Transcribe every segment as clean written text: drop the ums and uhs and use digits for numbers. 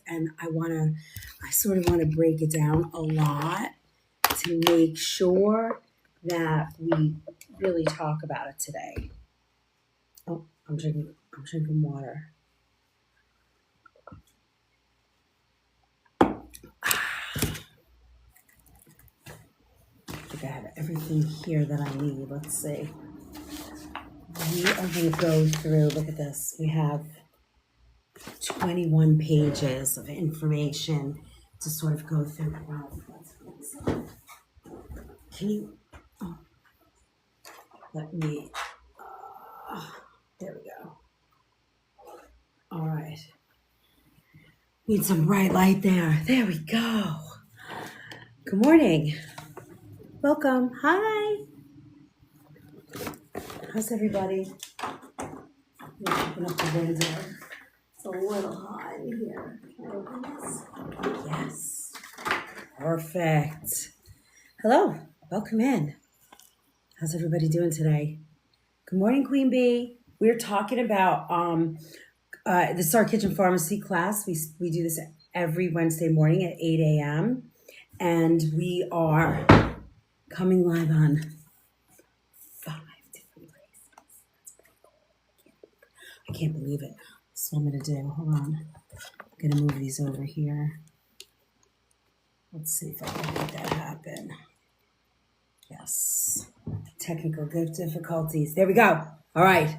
and I sort of want to break it down a lot to make sure that we really talk about it today. Oh, I'm drinking water. I think I have everything here that I need. Let's see. We are going to go through, look at this. We have 21 pages of information to sort of go through. Can you, oh, let me, there we go. All right. Need some bright light there. There we go. Good morning. Welcome. Hi. How's everybody? Open up the window. It's a little hot in here. Can I open this? Yes. Perfect. Hello. Welcome in. How's everybody doing today? Good morning, Queen Bee. We're talking about this is our kitchen pharmacy class. We do this every Wednesday morning at 8 a.m. And we are coming live on 5 different places. That's pretty cool. I can't believe it. That's what I'm going to do. Hold on. I'm going to move these over here. Let's see if I can make that happen. Yes. Technical difficulties. There we go. All right.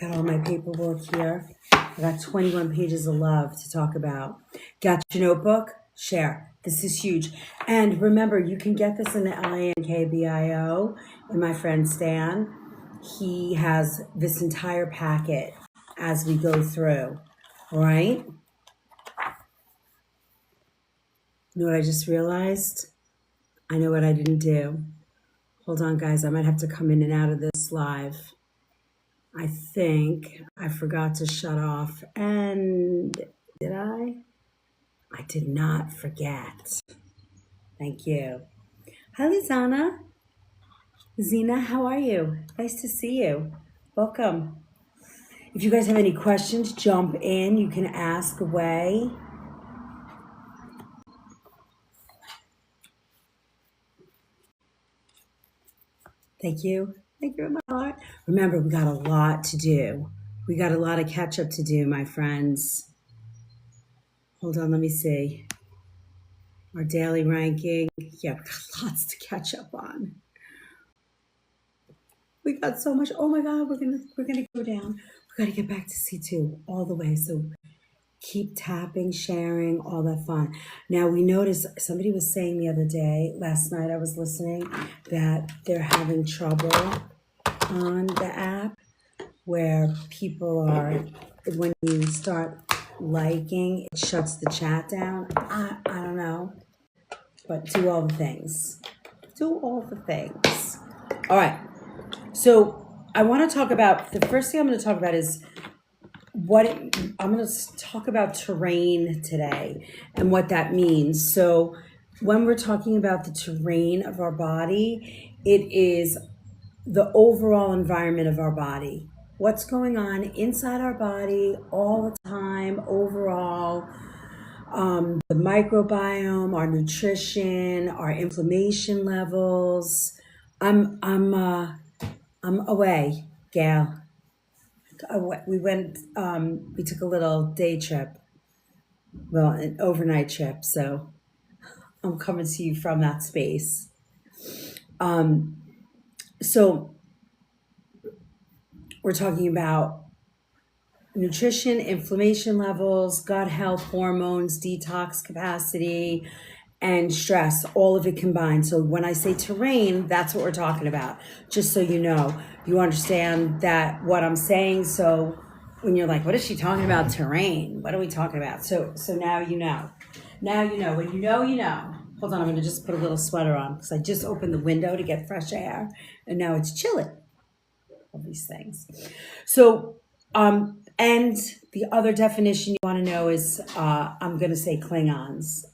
Got all my paperwork here. I got 21 pages of love to talk about. Got your notebook? Share. This is huge. And remember, you can get this in the LANKBIO. And my friend Stan, he has this entire packet as we go through. All right? You know what I just realized? I know what I didn't do. Hold on, guys. I might have to come in and out of this live. I think I forgot to shut off. And did I? I did not forget. Thank you. Hi, Lizana. Zena, how are you? Nice to see you. Welcome. If you guys have any questions, jump in. You can ask away. Thank you. Thank you, my heart. Remember, we got a lot to do. We got a lot of catch up to do, my friends. Hold on, let me see. Our daily ranking. Yeah, we got lots to catch up on. We got so much. Oh my God, we're gonna go down. We gotta get back to C2 all the way. So keep tapping, sharing, all that fun. Now we noticed somebody was saying the other day, last night I was listening, that they're having trouble on the app where people are, when you start liking, it shuts the chat down. I don't know, but do all the things. Do all the things. All right. So I want to talk about, the first thing I'm going to talk about is I'm going to talk about terrain today and what that means. So when we're talking about the terrain of our body, it is the overall environment of our body. What's going on inside our body all the time, overall, the microbiome, our nutrition, our inflammation levels. I'm away, Gail. We took a little day trip, well, an overnight trip. So I'm coming to you from that space. So we're talking about nutrition, inflammation levels, gut health, hormones, detox capacity, and stress, all of it combined. So when I say terrain, that's what we're talking about. Just so you know, you understand that what I'm saying. So when you're like, what is she talking about terrain? What are we talking about? So now you know. Now you know. When you know, you know. Hold on, I'm going to just put a little sweater on because I just opened the window to get fresh air and now it's chilly. All these things. So, and the other definition you want to know is, I'm going to say Klingons.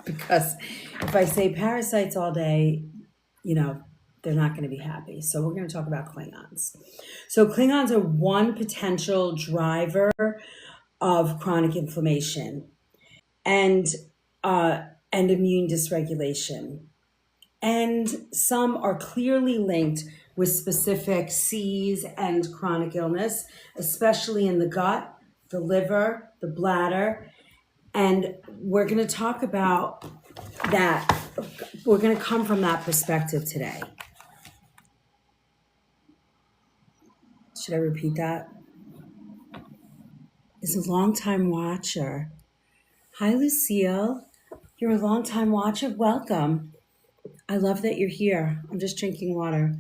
Because if I say parasites all day, they're not going to be happy. So we're going to talk about Klingons. So Klingons are one potential driver of chronic inflammation and uh, and immune dysregulation. And some are clearly linked with specific C's and chronic illness, especially in the gut, the liver, the bladder. And we're going to talk about that. We're going to come from that perspective today. Should I repeat that? Is a longtime watcher. Hi, Lucille. You're a longtime watcher. Welcome. I love that you're here. I'm just drinking water.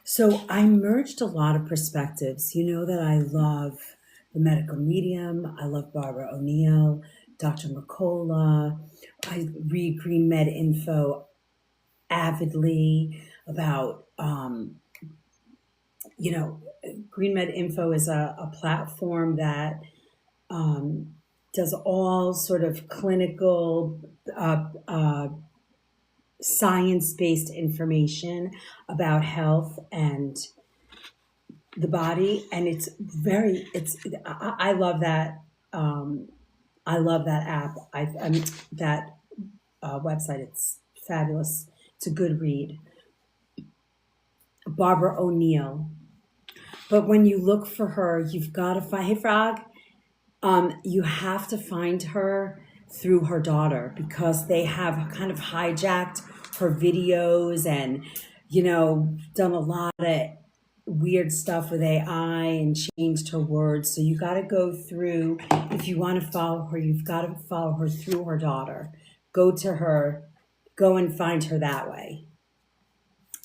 So I merged a lot of perspectives. You know that I love the medical medium. I love Barbara O'Neill, Dr. McCullough. I read Green Med Info avidly about, Green Med Info is a platform that does all sort of clinical, science-based information about health and the body, and I love that. I love that app. That website. It's fabulous. It's a good read. Barbara O'Neill. But when you look for her, you've got to find. Hey, Frog. You have to find her through her daughter, because they have kind of hijacked her videos and, done a lot of weird stuff with AI and changed her words. So you got to go through, if you want to follow her, you've got to follow her through her daughter. Go to her, go and find her that way.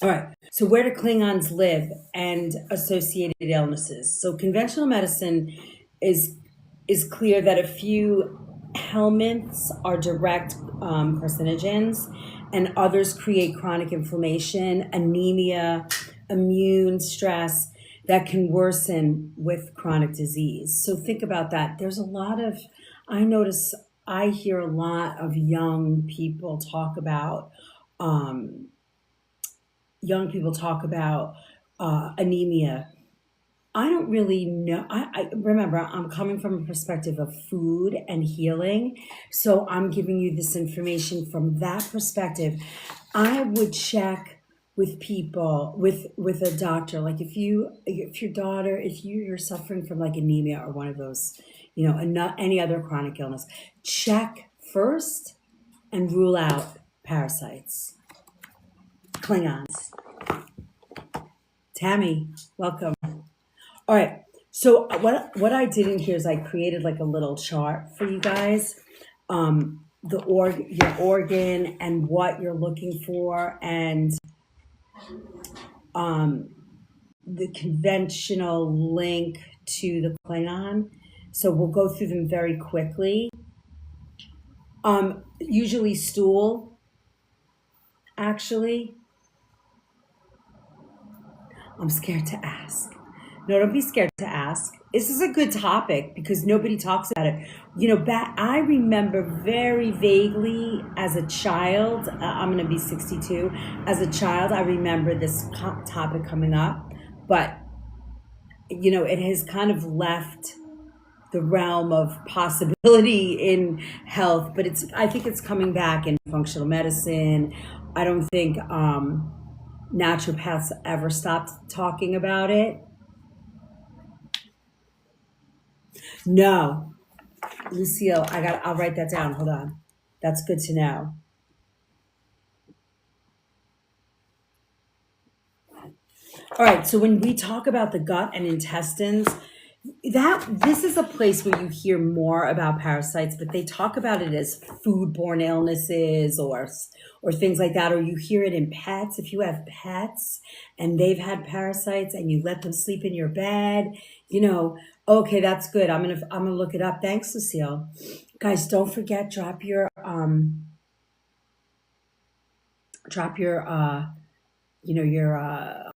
All right. So where do Klingons live and associated illnesses? So conventional medicine is clear that a few helminths are direct carcinogens, and others create chronic inflammation, anemia, immune stress that can worsen with chronic disease. So think about that. There's a lot of, I hear a lot of young people talk about anemia. I don't really know. I remember, I'm coming from a perspective of food and healing, so I'm giving you this information from that perspective. I would check with people, with a doctor, like if your daughter, if you're suffering from like anemia or one of those, and not any other chronic illness, check first and rule out parasites. Klingons. Tammy, welcome. All right. So what I did in here is I created like a little chart for you guys, your organ and what you're looking for, and the conventional link to the Klingon. So we'll go through them very quickly. Usually stool, actually. I'm scared to ask. No, don't be scared to ask. This is a good topic because nobody talks about it. I remember very vaguely as a child, I'm going to be 62. As a child, I remember this topic coming up, but, it has kind of left the realm of possibility in health, but I think it's coming back in functional medicine. I don't think naturopaths ever stopped talking about it. No, Lucille, I'll write that down. Hold on. That's good to know. All right. So when we talk about the gut and intestines, this is a place where you hear more about parasites, but they talk about it as foodborne illnesses or things like that. Or you hear it in pets. If you have pets and they've had parasites and you let them sleep in your bed, okay, that's good. I'm gonna look it up. Thanks, Lucille. Guys, don't forget, drop your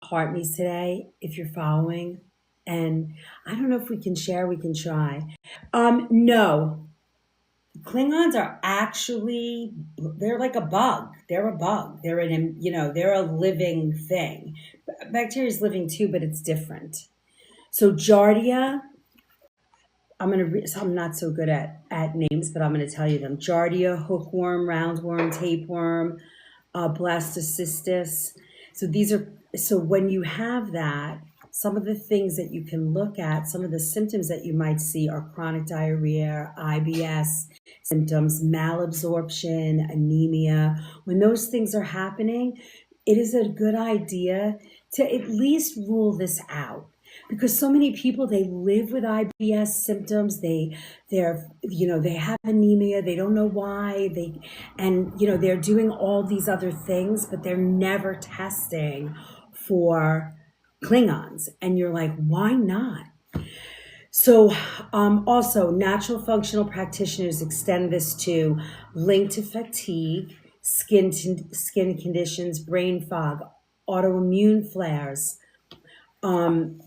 heart needs today if you're following. And I don't know if we can share. We can try. No. Klingons are actually, they're like a bug. They're a bug. They're they're a living thing. Bacteria is living too, but it's different. So Giardia, so I'm not so good at names, but I'm gonna tell you them. Giardia, hookworm, roundworm, tapeworm, blastocystis. So when you have that, some of the things that you can look at, some of the symptoms that you might see are chronic diarrhea, IBS symptoms, malabsorption, anemia. When those things are happening, it is a good idea to at least rule this out, because so many people, they live with IBS symptoms. They have anemia. They don't know why. They're doing all these other things, but they're never testing for Klingons. And you're like, why not? So, also, natural functional practitioners extend this to linked to fatigue, skin conditions, brain fog, autoimmune flares. Klingons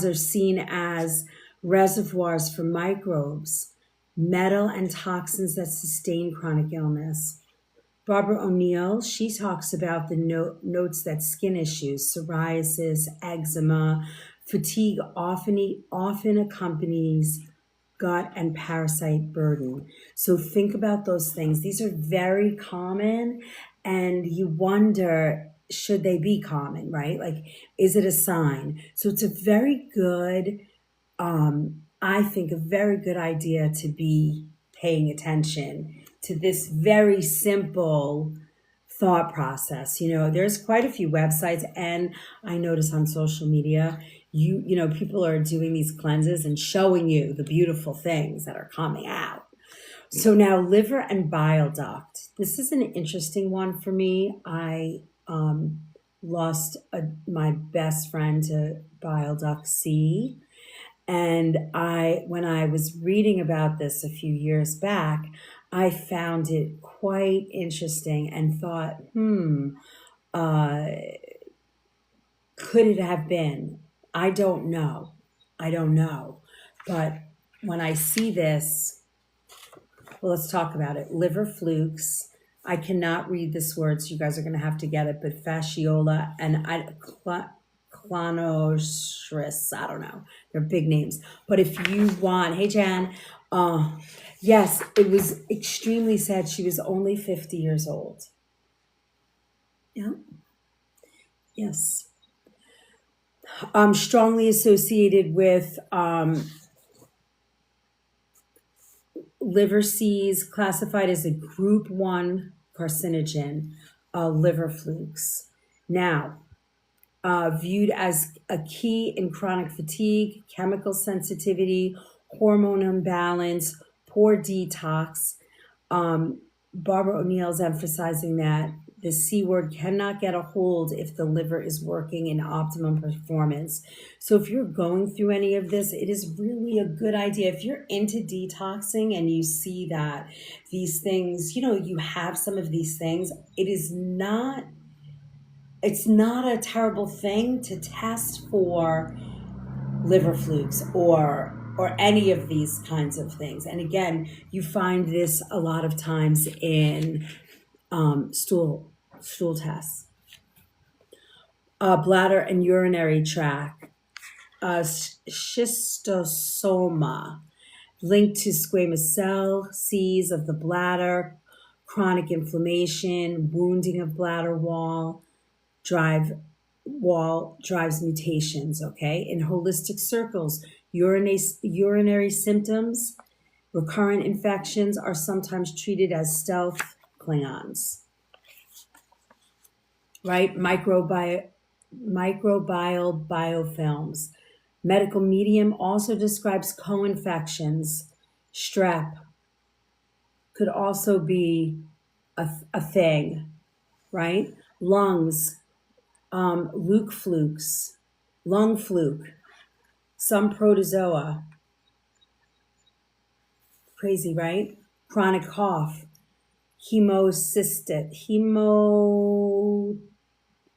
are seen as reservoirs for microbes, metal, and toxins that sustain chronic illness. Barbara O'Neill, she talks about the notes that skin issues, psoriasis, eczema, fatigue often accompanies gut and parasite burden. So think about those things. These are very common, and you wonder, should they be common, right? Like, is it a sign? So it's a very good, I think, a very good idea to be paying attention to this very simple thought process. There's quite a few websites, and I notice on social media, people are doing these cleanses and showing you the beautiful things that are coming out. So now, liver and bile duct. This is an interesting one for me. I lost my best friend to bile duct C. And when I was reading about this a few years back, I found it quite interesting and thought, uh, could it have been? I don't know. I don't know. But when I see this, well, let's talk about it. Liver flukes. I cannot read this word, so you guys are going to have to get it. But fasciola and clonostrus. I don't know. They're big names. But if you want, hey Jan, yes, it was extremely sad. She was only 50 years old. Yeah. Yes. Strongly associated with liver Cs, classified as a group 1 carcinogen, liver flukes. Now, viewed as a key in chronic fatigue, chemical sensitivity, hormone imbalance, poor detox. Barbara O'Neill is emphasizing that the C word cannot get a hold if the liver is working in optimum performance. So if you're going through any of this, it is really a good idea. If you're into detoxing and you see that these things, you have some of these things, it's not a terrible thing to test for liver flukes or any of these kinds of things. And again, you find this a lot of times in stool tests. Bladder and urinary tract, schistosoma, linked to squamous cell Cs of the bladder, chronic inflammation, wounding of bladder wall drives mutations. Okay, in holistic circles, urinary symptoms, recurrent infections are sometimes treated as stealth Klingons. Right? Microbial biofilms. Medical medium also describes co-infections. Strep could also be a thing, right? Lungs, Luke flukes, lung fluke, some protozoa. Crazy, right? Chronic cough,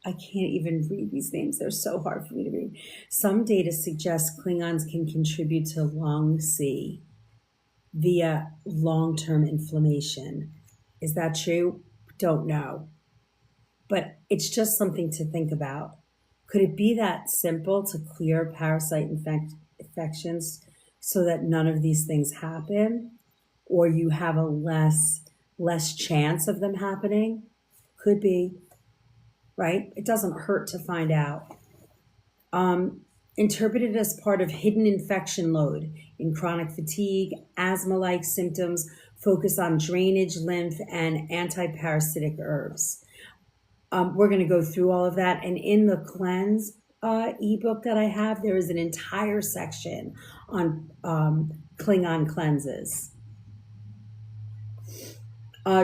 I can't even read these names. They're so hard for me to read. Some data suggests Klingons can contribute to lung C. via long-term inflammation. Is that true? Don't know. But it's just something to think about. Could it be that simple to clear parasite infections so that none of these things happen, or you have a less chance of them happening? Could be, right? It doesn't hurt to find out. Interpreted as part of hidden infection load in chronic fatigue, asthma-like symptoms, focus on drainage, lymph, and anti-parasitic herbs. We're going to go through all of that. And in the cleanse ebook that I have, there is an entire section on Klingon cleanses.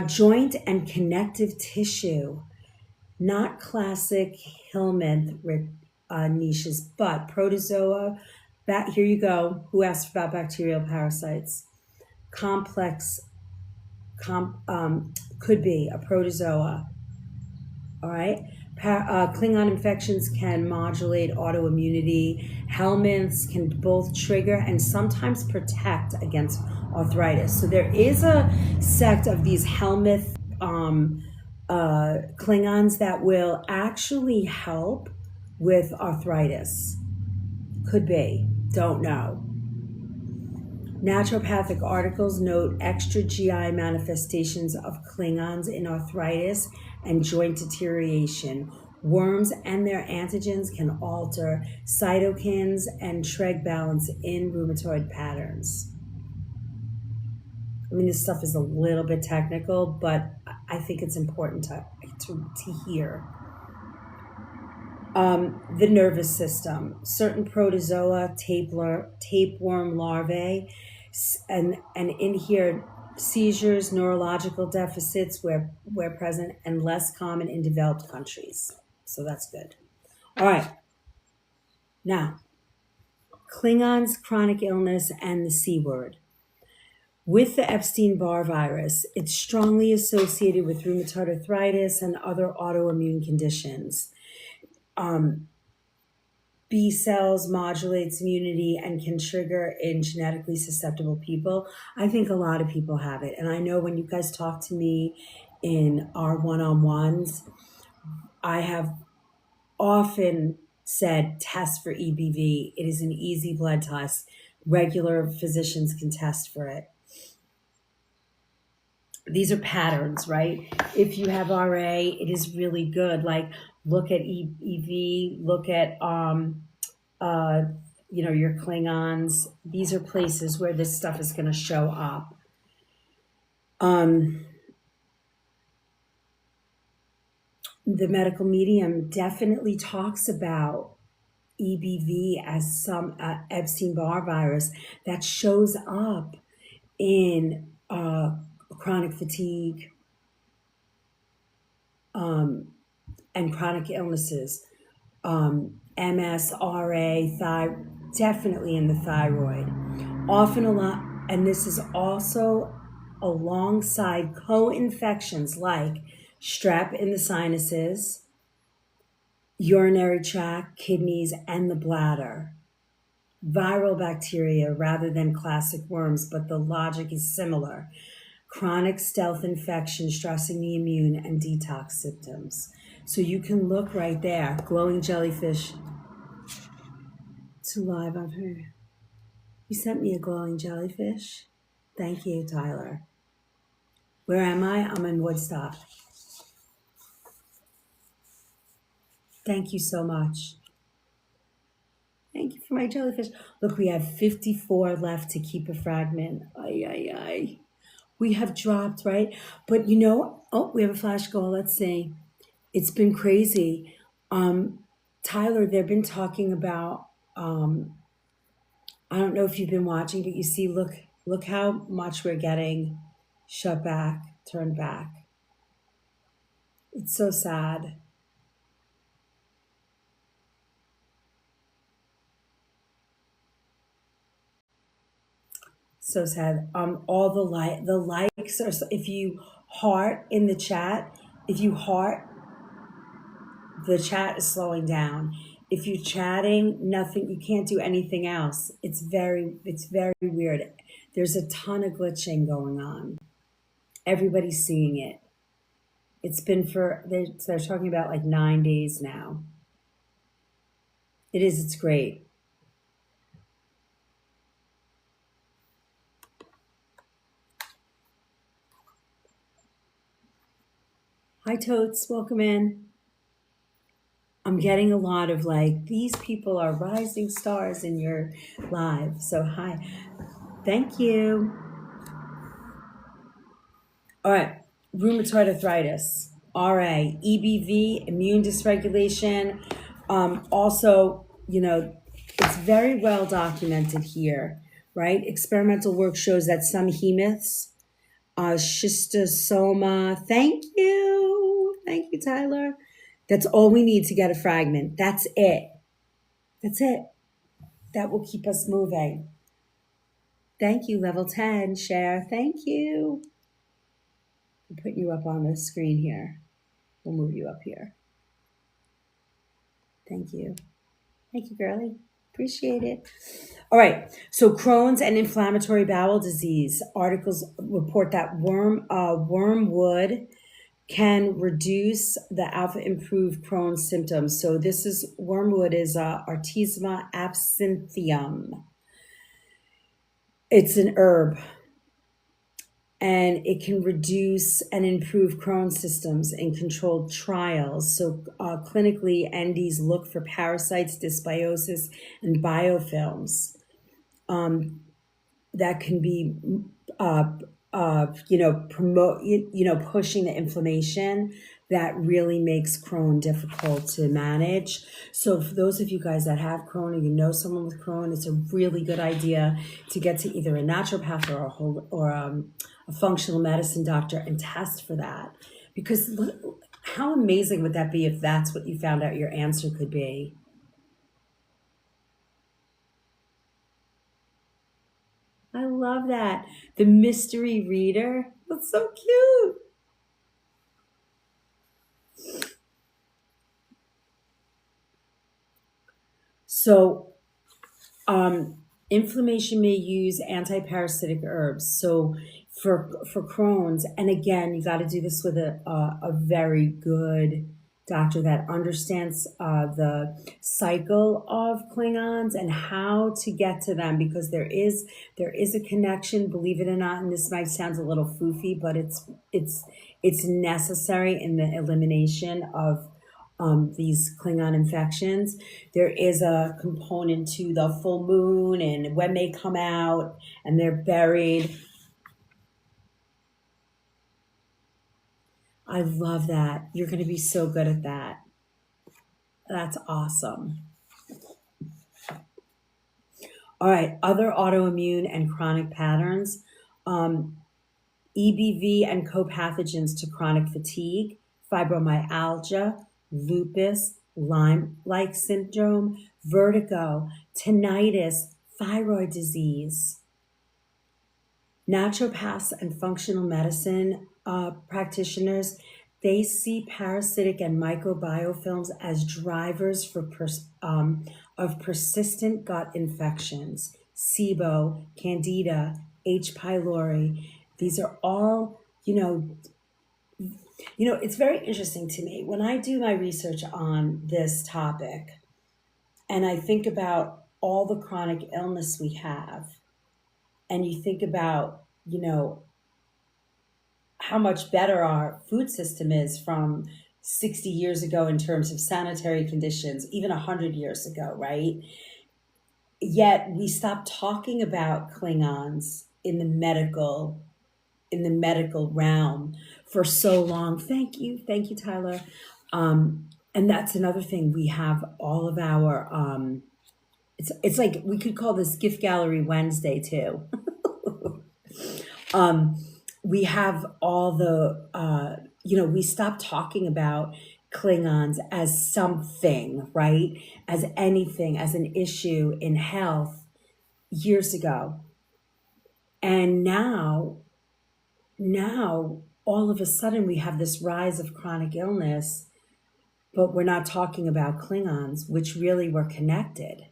Joint and connective tissue, not classic Hillman niches, but protozoa. Here you go. Who asked about bacterial parasites? Complex could be a protozoa. All right. Klingon infections can modulate autoimmunity. Helminths can both trigger and sometimes protect against arthritis. So there is a sect of these Helminth Klingons that will actually help with arthritis. Could be. Don't know. Naturopathic articles note extra GI manifestations of Klingons in arthritis and joint deterioration. Worms and their antigens can alter cytokines and Treg balance in rheumatoid patterns. I mean, this stuff is a little bit technical, but I think it's important to hear. The nervous system, certain protozoa, tapeworm larvae, and in here, seizures, neurological deficits where present and less common in developed countries. So that's good. All right. Now, Klingons, chronic illness, and the C word. With the Epstein-Barr virus, it's strongly associated with rheumatoid arthritis and other autoimmune conditions. B cells modulates immunity and can trigger in genetically susceptible people. I think a lot of people have it. And I know when you guys talk to me in our one-on-ones, I have often said test for EBV. It is an easy blood test. Regular physicians can test for it. These are patterns, right? If you have RA, it is really good. Like look at EV, look at your Klingons. These are places where this stuff is going to show up. The medical medium definitely talks about EBV as some Epstein-Barr virus that shows up in chronic fatigue and chronic illnesses, MS, RA, definitely in the thyroid. Often a lot, and this is also alongside co-infections like strep in the sinuses, urinary tract, kidneys, and the bladder. Viral bacteria rather than classic worms, but the logic is similar. Chronic stealth infection, stressing the immune, and detox symptoms. So you can look right there. Glowing jellyfish. It's alive on her. You sent me a glowing jellyfish. Thank you, Tyler. Where am I? I'm in Woodstock. Thank you so much. Thank you for my jellyfish. Look, we have 54 left to keep a fragment. Ay, ay, ay. We have dropped, right? But we have a flash goal. Let's see. It's been crazy. Tyler, they've been talking about, I don't know if you've been watching, but you see, look how much we're getting shut back, turned back. It's so sad. So sad. All the likes are, if you heart in the chat, the chat is slowing down. if you're chatting, nothing, you can't do anything else. It's very weird. There's a ton of glitching going on. Everybody's seeing it. It's been they're talking about like 9 days now. It's great. Hi Totes, welcome in. I'm getting a lot of like, these people are rising stars in your live. So hi. Thank you. All right. Rheumatoid arthritis, RA, EBV, immune dysregulation. Also, it's very well documented here, right? Experimental work shows that some hemoths, schistosoma. Thank you. Thank you, Tyler. That's all we need to get a fragment. That's it. That's it. That will keep us moving. Thank you, level 10, share. Thank you. I'm putting you up on the screen here. We'll move you up here. Thank you. Thank you, girlie. Appreciate it. All right. So Crohn's and inflammatory bowel disease articles report that wormwood can reduce the alpha improved Crohn's symptoms. So this is wormwood is Artemisia absinthium. It's an herb, and it can reduce and improve Crohn's systems in controlled trials. So clinically, NDs look for parasites, dysbiosis, and biofilms that can be, pushing the inflammation that really makes Crohn difficult to manage. So for those of you guys that have Crohn, or you know someone with Crohn, it's a really good idea to get to either a naturopath or a functional medicine doctor and test for that. Because look, how amazing would that be if that's what you found out your answer could be? I love that. The mystery reader. That's so cute. So, inflammation may use anti-parasitic herbs. So, for Crohn's, and again, you got to do this with a very good doctor that understands the cycle of Klingons and how to get to them, because there is a connection. Believe it or not, and this might sound a little foofy, but it's necessary in the elimination of these Klingon infections. There is a component to the full moon and when they come out and they're buried. I love that. You're going to be so good at that. That's awesome. All right, other autoimmune and chronic patterns. EBV and co-pathogens to chronic fatigue, fibromyalgia, lupus, Lyme-like syndrome, vertigo, tinnitus, thyroid disease. Naturopaths and functional medicine practitioners, they see parasitic and microbiofilms as drivers of persistent gut infections. SIBO, Candida, H. pylori. These are all, it's very interesting to me when I do my research on this topic and I think about all the chronic illness we have, and you think about, how much better our food system is from 60 years ago in terms of sanitary conditions, even 100 years ago, right? Yet we stopped talking about Klingons in the medical realm for so long. Thank you, Tyler. And that's another thing. We have all of our. It's like we could call this Gift Gallery Wednesday too. We have all the. We stopped talking about Klingons as something, right? As anything, as an issue in health years ago. And now all of a sudden we have this rise of chronic illness but we're not talking about Klingons, which really were connected.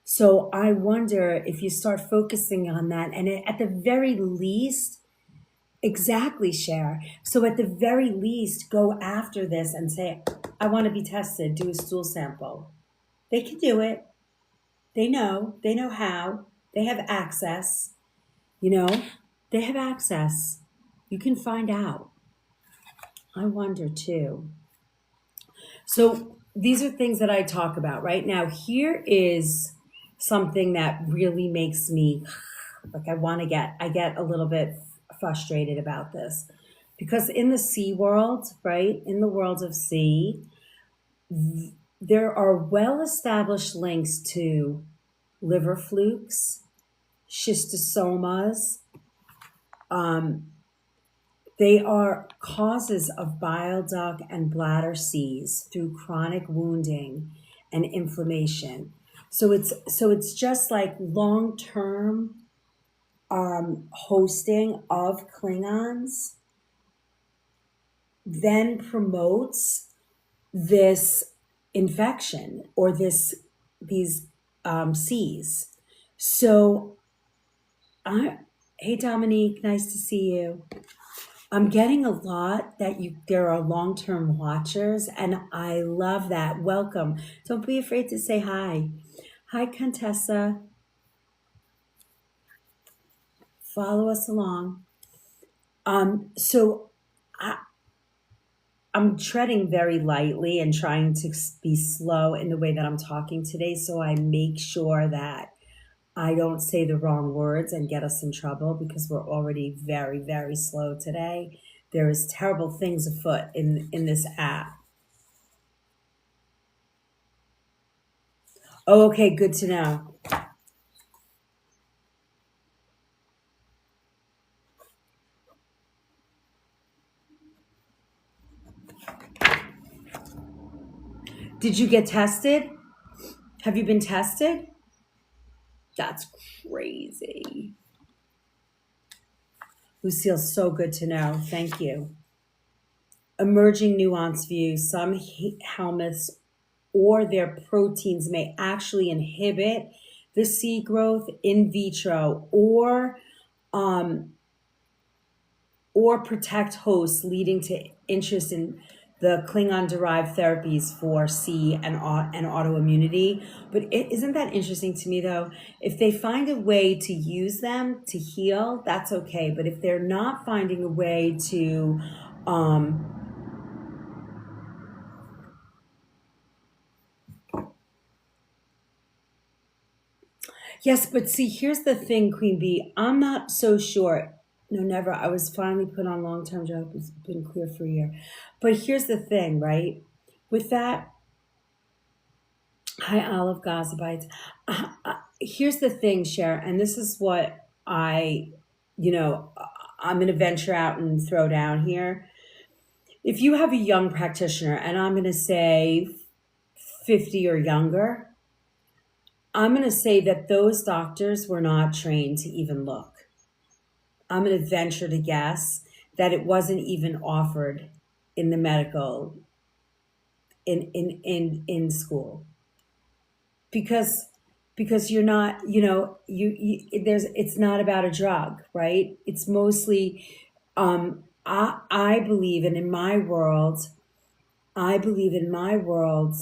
So I wonder if you start focusing on that, and at the very least, exactly, Cher. So at the very least, go after this and say, I want to be tested, do a stool sample. They can do it. They know how, they have access, you know, they have access. You can find out. I wonder too. So these are things that I talk about right now. Here is something that really makes me like I get a little bit frustrated about this because in the sea world, right? In the world of sea, there are well established links to liver flukes, schistosomas. They are causes of bile duct and bladder sees through chronic wounding and inflammation. So it's just like long term hosting of Klingons then promotes this infection or these Cs. So hey Dominique, nice to see you. I'm getting a lot that there are long-term watchers, and I love that. Welcome. Don't be afraid to say hi. Hi, Contessa. Follow us along. So I'm treading very lightly and trying to be slow in the way that I'm talking today, so I make sure that I don't say the wrong words and get us in trouble because we're already very, very slow today. There is terrible things afoot in this app. Oh, okay, good to know. Did you get tested? Have you been tested? That's crazy. Lucille, so good to know. Thank you. Emerging nuance views. Some helminths or their proteins may actually inhibit the seed growth in vitro or protect hosts, leading to interest in the Klingon-derived therapies for C and autoimmunity. But isn't that interesting to me, though? If they find a way to use them to heal, that's okay. But if they're not finding a way to yes, but see, here's the thing, Queen Bee. I'm not so sure. No, never. I was finally put on long-term job. It's been clear for a year. But here's the thing, right? With that, hi, Olive Gozabites. Here's the thing, Cher, and this is what you know, I'm going to venture out and throw down here. If you have a young practitioner, and I'm going to say 50 or younger, I'm going to say that those doctors were not trained to even look. I'm going to venture to guess that it wasn't even offered in the medical in school because you're not, you know, you there's it's not about a drug, right? It's mostly I believe, and in my world, I believe in my world.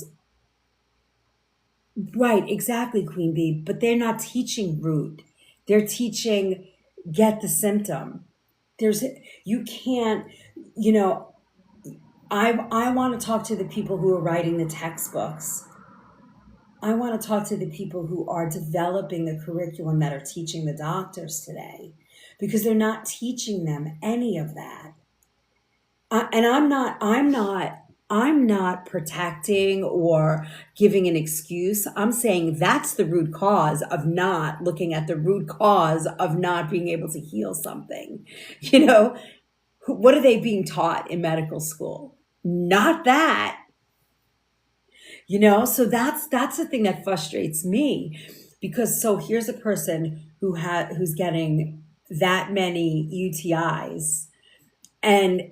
Right, exactly, Queen Bee. But they're not teaching root. They're teaching get the symptom. There's you can't, you know, I want to talk to the people who are writing the textbooks. I want to talk to the people who are developing the curriculum that are teaching the doctors today because they're not teaching them any of that. And I'm not protecting or giving an excuse. I'm saying that's the root cause of not looking at the root cause of not being able to heal something. You know, what are they being taught in medical school? Not that. You know, so that's the thing that frustrates me because so here's a person who's getting that many UTIs and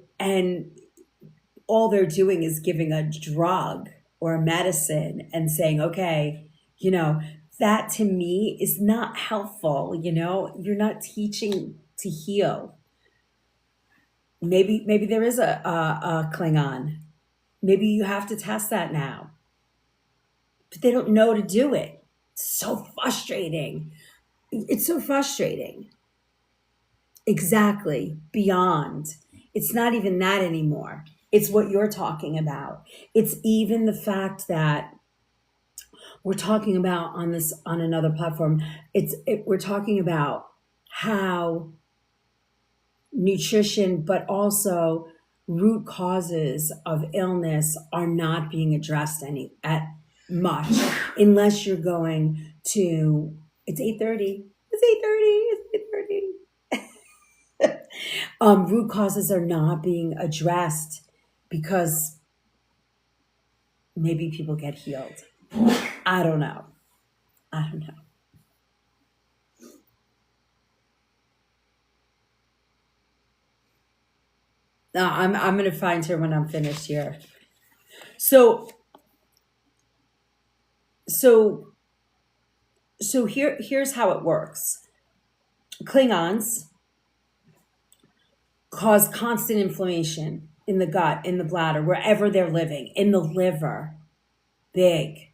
all they're doing is giving a drug or a medicine and saying, okay, that to me is not helpful. You're not teaching to heal. Maybe there is a Klingon. Maybe you have to test that now, but they don't know to do it. It's so frustrating. It's so frustrating. Exactly. Beyond. It's not even that anymore. It's what you're talking about. It's even the fact that we're talking about on another platform. We're talking about how nutrition, but also root causes of illness are not being addressed at much, unless you're going to. It's 8:30. It's 8:30. It's 8:30. Root causes are not being addressed because maybe people get healed. I don't know. No, I'm gonna find her when I'm finished here. So so so here's how it works. Klingons cause constant inflammation in the gut, in the bladder, wherever they're living, in the liver, big.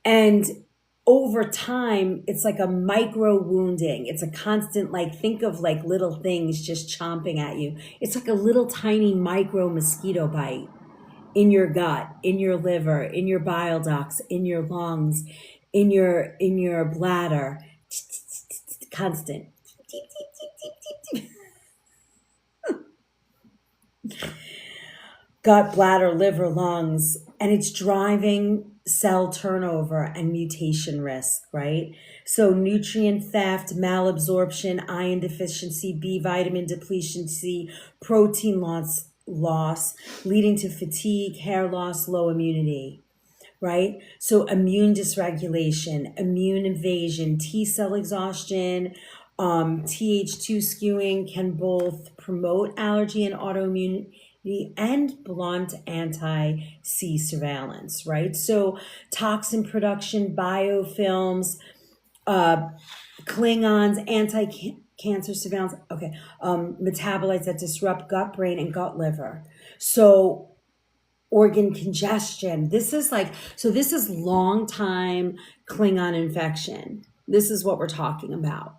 And over time, it's like a micro wounding. It's a constant, think of little things just chomping at you. It's like a little tiny micro mosquito bite in your gut, in your liver, in your bile ducts, in your lungs, in your bladder. Constant. Gut, bladder, liver, lungs, and it's driving cell turnover and mutation risk, right? So nutrient theft, malabsorption, iron deficiency, B vitamin deficiency, protein loss, leading to fatigue, hair loss, low immunity, right? So immune dysregulation, immune invasion, T cell exhaustion, Th2 skewing can both promote allergy and autoimmunity and blunt anti-C surveillance, right? So toxin production, biofilms, Klingons, anti-cancer surveillance, okay, metabolites that disrupt gut, brain, and gut liver. So organ congestion. This is long time Klingon infection. This is what we're talking about.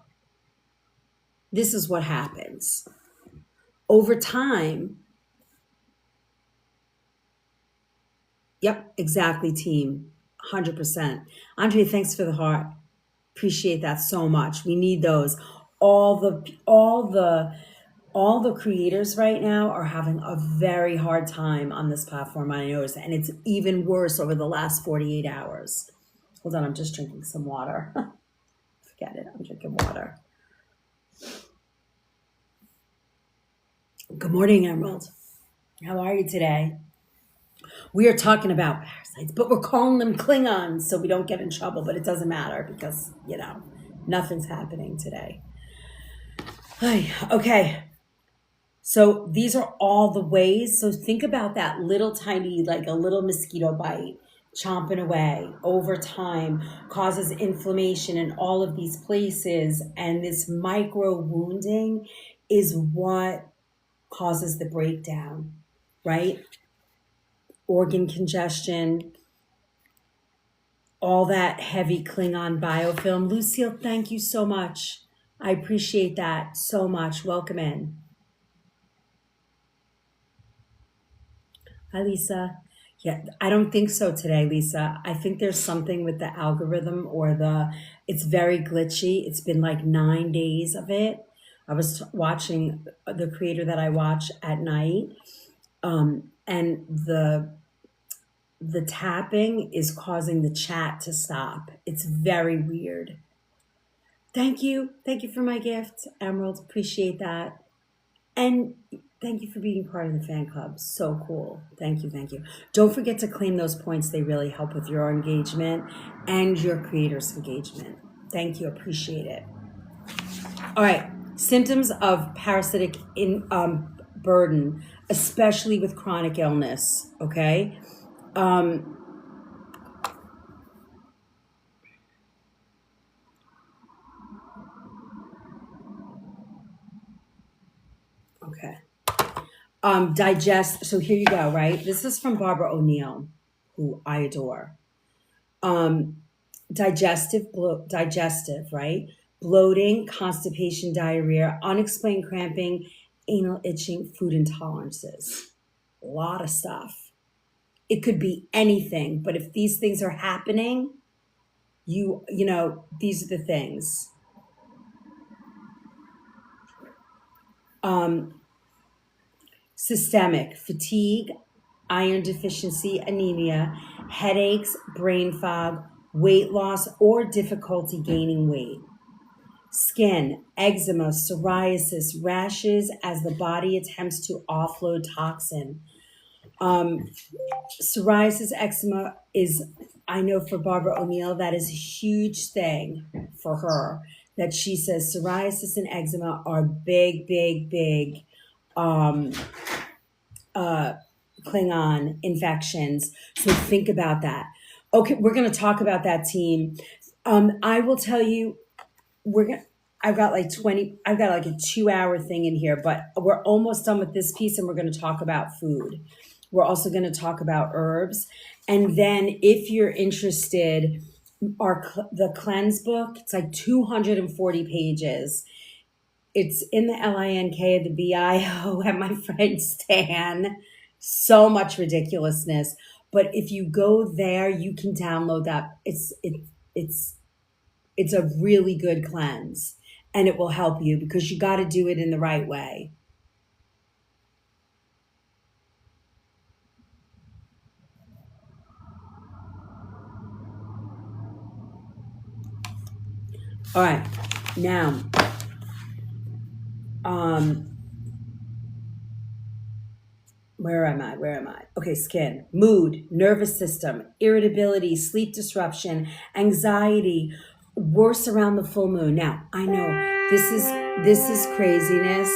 This is what happens. Over time, yep, exactly, team. 100%. Andre, thanks for the heart. Appreciate that so much. We need those. All the creators right now are having a very hard time on this platform, I noticed, and it's even worse over the last 48 hours. Hold on, I'm just drinking some water. Forget it, I'm drinking water. Good morning, Emerald. How are you today? We are talking about parasites, but we're calling them Klingons so we don't get in trouble, but it doesn't matter because, nothing's happening today. Okay. So these are all the ways. So think about that little tiny, like a little mosquito bite, chomping away over time, causes inflammation in all of these places. And this micro wounding is what causes the breakdown, right? Organ congestion, all that heavy Klingon biofilm. Lucille, thank you so much. I appreciate that so much. Welcome in. Hi, Lisa. Yeah, I don't think so today, Lisa. I think there's something with the algorithm it's very glitchy. It's been like 9 days of it. I was watching the creator that I watch at night, and the tapping is causing the chat to stop. It's very weird. Thank you. Thank you for my gift, Emerald. Appreciate that. And thank you for being part of the fan club. So cool. Thank you. Thank you. Don't forget to claim those points. They really help with your engagement and your creator's engagement. Thank you. Appreciate it. All right. Symptoms of parasitic burden, especially with chronic illness. Okay. Um, okay. Digest. So here you go. Right. This is from Barbara O'Neill, who I adore. Um, digestive, right? Bloating, constipation, diarrhea, unexplained cramping, anal itching, food intolerances. A lot of stuff. It could be anything, but if these things are happening, these are the things. Um, Systemic fatigue, iron deficiency, anemia, headaches, brain fog, weight loss, or difficulty gaining weight. Skin, eczema, psoriasis, rashes as the body attempts to offload toxin. Um, Psoriasis, eczema is, I know for Barbara O'Neill, that is a huge thing for her. That she says psoriasis and eczema are big, big, big um, uh, Klingon infections. So think about that. Okay, we're going to talk about that, team. I will tell you, we're gonna I've got like 20, I've got like a 2 hour thing in here, but we're almost done with this piece and we're going to talk about food. We're also going to talk about herbs. And then if you're interested, the cleanse book, it's like 240 pages. It's in the LINK, the BIO, and my friend Stan. So much ridiculousness. But if you go there, you can download that. It's a really good cleanse and it will help you because you got to do it in the right way. All right. Now, um, where am I? Where am I? Okay, skin, mood, nervous system, irritability, sleep disruption, anxiety, worse around the full moon. Now, I know this is craziness.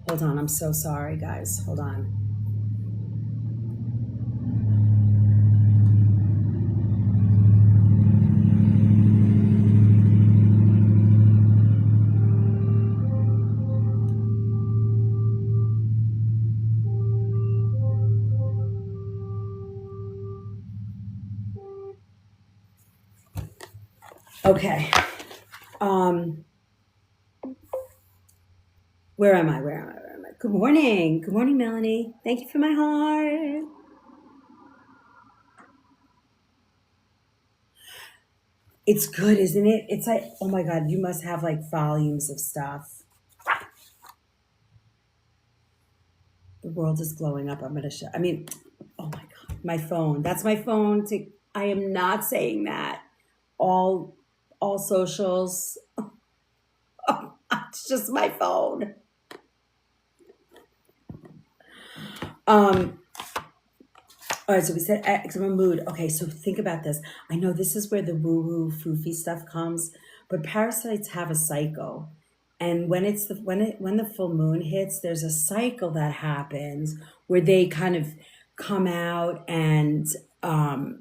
Hold on, I'm so sorry, guys. Hold on. Okay. Um, where am I? Where am I? Where am I? Good morning. Good morning, Melanie. Thank you for my heart. It's good, isn't it? It's like, oh my God, you must have like volumes of stuff. The world is glowing up. I'm going to show. I mean, oh my God, my phone. That's my phone. I am not saying that. All, all socials. It's just my phone. Um, all right, so we said eczema, mood. Okay, so think about this. I know this is where the woo-woo, foofy stuff comes, but parasites have a cycle. And when the full moon hits, there's a cycle that happens where they kind of come out and are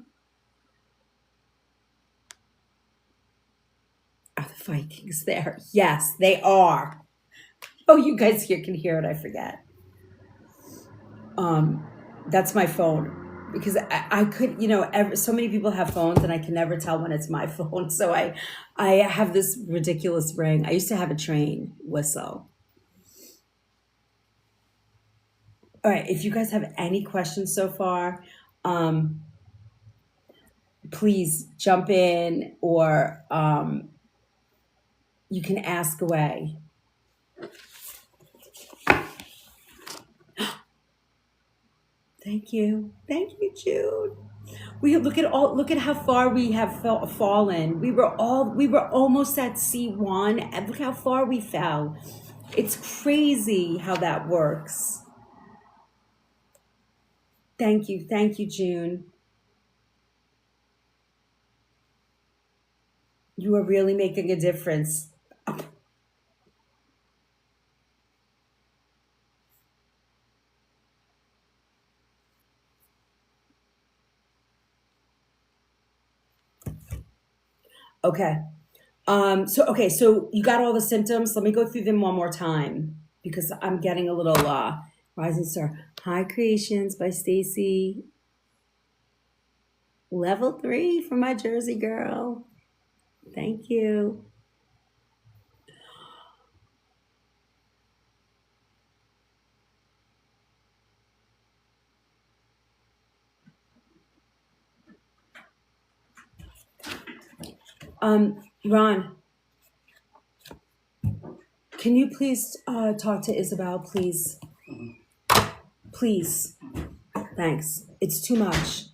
the Vikings there? Yes, they are. Oh, you guys here can hear it. I forget. That's my phone because I could, so many people have phones and I can never tell when it's my phone. So I have this ridiculous ring. I used to have a train whistle. All right. If you guys have any questions so far, um, please jump in or you can ask away. Thank you. Thank you, Jude. We look at how far we have fallen. We were almost at C1 and look how far we fell. It's crazy how that works. Thank you, June. You are really making a difference. Okay. So you got all the symptoms. Let me go through them one more time because I'm getting a little rising star. High Creations by Stacy. Level 3 for my Jersey girl. Thank you. Ron, can you please talk to Isabel, please? Please. Thanks. It's too much.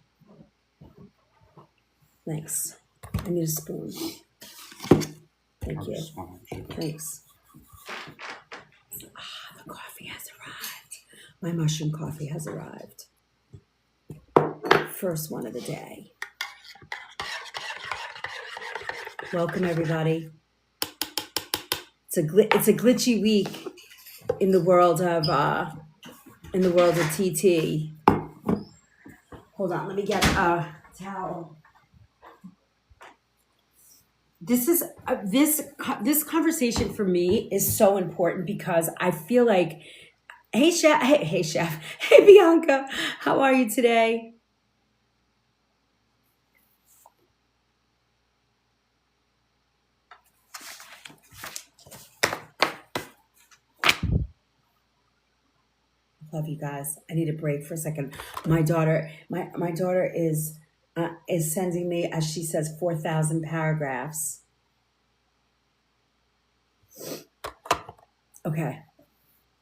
Thanks. I need a spoon. Thank you. Thanks. The coffee has arrived. My mushroom coffee has arrived. First one of the day. Welcome, everybody. It's a glitchy week in the world of TT. Hold on, let me get a towel. This conversation for me is so important because I feel like, hey chef, hey Bianca, how are you today? Love you guys. I need a break for a second. My daughter is sending me, as she says, 4,000 paragraphs. Okay.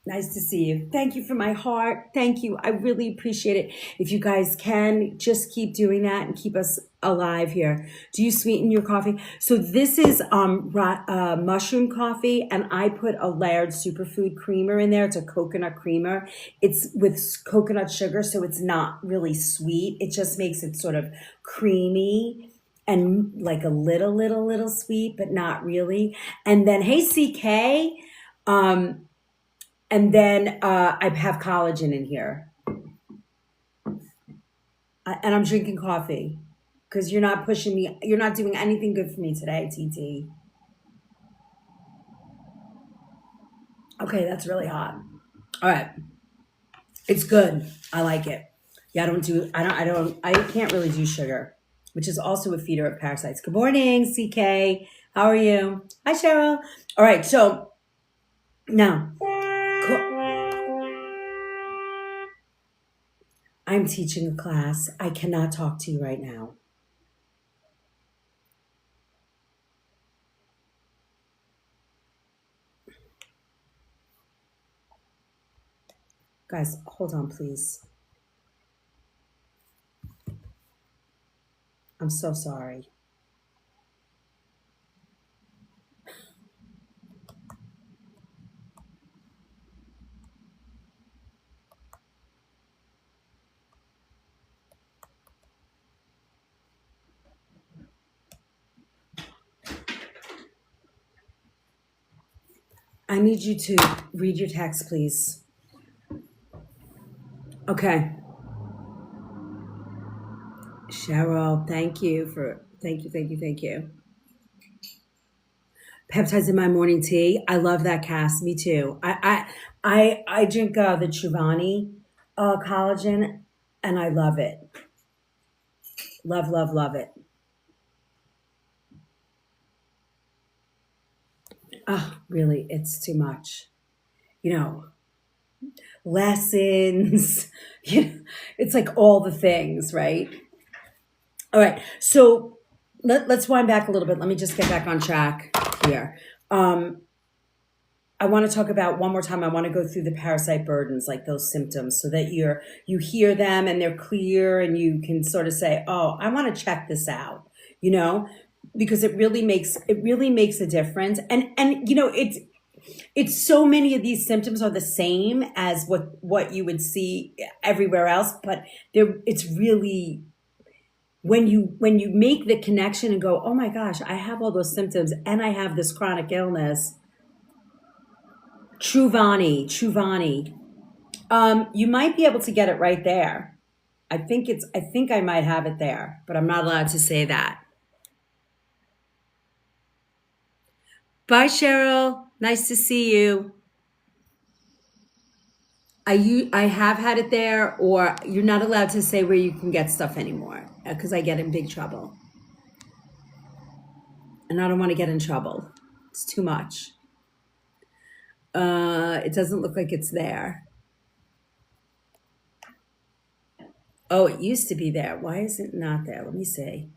Nice to see you. Thank you for my heart. Thank you. I really appreciate it. If you guys can, just keep doing that and keep us alive here. Do you sweeten your coffee? So this is mushroom coffee, and I put a layered superfood creamer in there. It's a coconut creamer. It's with coconut sugar, so it's not really sweet. It just makes it sort of creamy and like a little sweet, but not really. And then, hey, CK. And then I have collagen in here. And I'm drinking coffee because you're not pushing me. You're not doing anything good for me today, TT. Okay, that's really hot. All right. It's good. I like it. Yeah, I can't really do sugar, which is also a feeder of parasites. Good morning, CK. How are you? Hi, Cheryl. All right. So now, I'm teaching a class. I cannot talk to you right now. Guys, hold on, please. I'm so sorry. I need you to read your text, please. Okay. Cheryl, thank you. Peptides in my morning tea. I love that, Cass. Me too. I drink the Chuvani collagen, and I love it. Love it. Oh, really, it's too much. Lessons. It's like all the things, right? All right. So let's wind back a little bit. Let me just get back on track here. I want to talk about one more time. I want to go through the parasite burdens, like those symptoms, so that you hear them and they're clear, and you can sort of say, "Oh, I want to check this out," because it really makes a difference. And it's so many of these symptoms are the same as what you would see everywhere else, but it's really when you make the connection and go, oh my gosh, I have all those symptoms and I have this chronic illness. Truvani. You might be able to get it right there. I think I might have it there, but I'm not allowed to say that. Bye, Cheryl. Nice to see you. I have had it there, or you're not allowed to say where you can get stuff anymore because I get in big trouble. And I don't want to get in trouble. It's too much. It doesn't look like it's there. Oh, it used to be there. Why is it not there? Let me see.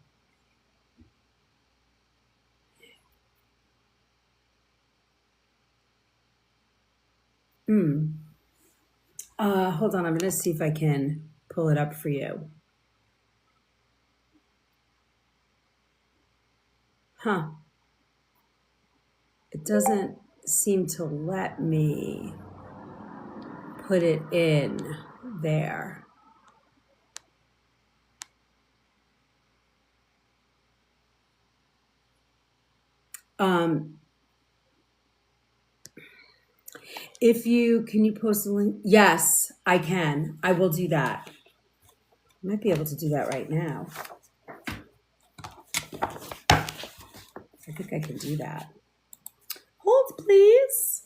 Hold on. I'm going to see if I can pull it up for you. Huh. It doesn't seem to let me put it in there. Can you post a link? Yes, I can. I will do that. I might be able to do that right now. I think I can do that. Hold, please.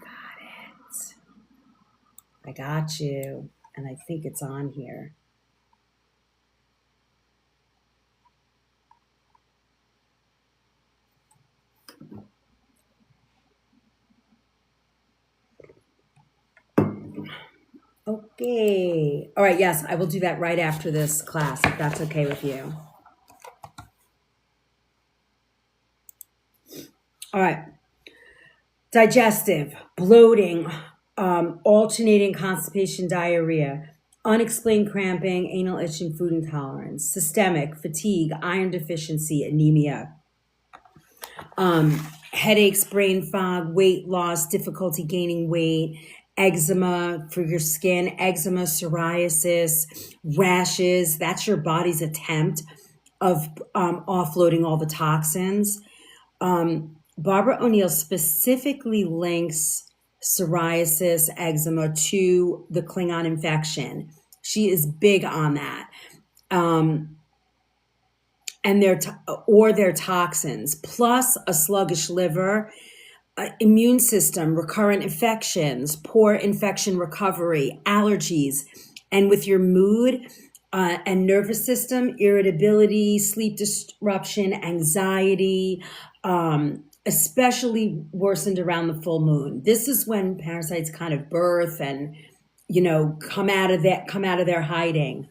Got it. I got you. And I think it's on here. Okay. All right. Yes, I will do that right after this class, if that's okay with you. All right. Digestive, bloating, alternating constipation, diarrhea, unexplained cramping, anal itching, food intolerance, systemic, fatigue, iron deficiency, anemia, headaches, brain fog, weight loss, difficulty gaining weight, eczema for your skin, eczema, psoriasis, rashes. That's your body's attempt of offloading all the toxins. Barbara O'Neill specifically links psoriasis, eczema to the Klingon infection. She is big on that. And their toxins, plus a sluggish liver, immune system, recurrent infections, poor infection recovery, allergies, and with your mood and nervous system, irritability, sleep disruption, anxiety, especially worsened around the full moon. This is when parasites kind of birth and, come out of their hiding.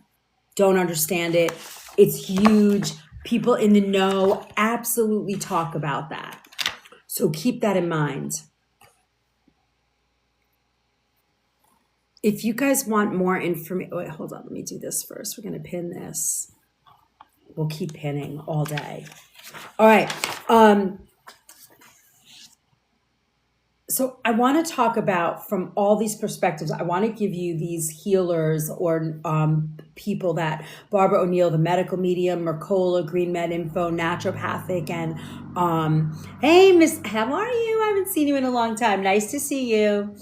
Don't understand it. It's huge. People in the know absolutely talk about that. So keep that in mind. If you guys want more information, wait, hold on. Let me do this first. We're going to pin this. We'll keep pinning all day. All right. So I want to talk about from all these perspectives. I want to give you these healers or people that Barbara O'Neill, the medical medium, Mercola, Green Med Info, naturopathic, and hey, Miss, how are you? I haven't seen you in a long time. Nice to see you.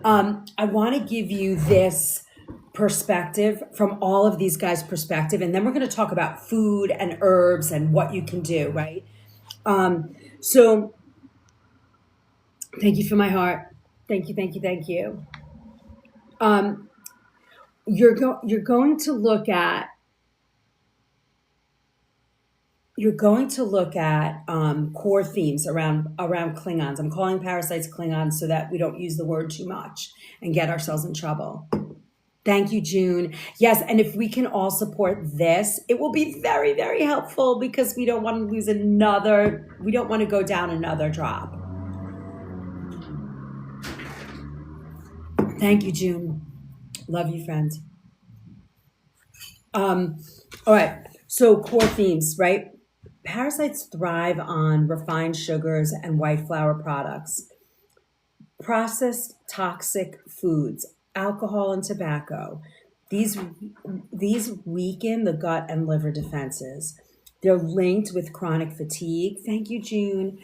I want to give you this perspective from all of these guys' perspective, and then we're going to talk about food and herbs and what you can do, right? So thank you for my heart. Thank you, thank you, thank you. You're going to look at core themes around Klingons. I'm calling parasites Klingons so that we don't use the word too much and get ourselves in trouble. Thank you, June. Yes, and if we can all support this, it will be very, very helpful because we don't want to go down another drop. Thank you, June. Love you, friend. All right, so core themes, right? Parasites thrive on refined sugars and white flour products, processed toxic foods, alcohol and tobacco. These weaken the gut and liver defenses. They're linked with chronic fatigue. Thank you, June.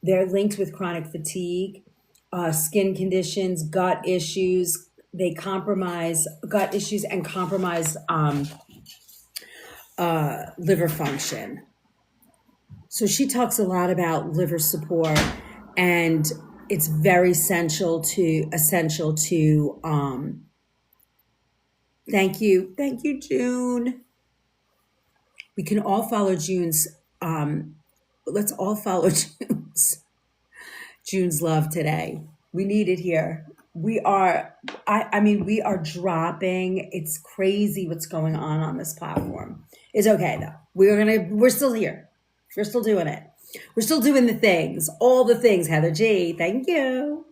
They're linked with chronic fatigue, skin conditions, gut issues, they compromise gut issues and compromise liver function. So she talks a lot about liver support, and it's very essential to thank you, June. We can all follow June's let's all follow June's love today. We need it here. We are, I mean, we are dropping. It's crazy what's going on this platform. It's okay though. We're still here. We're still doing it. We're still doing the things, all the things. Heather G, thank you.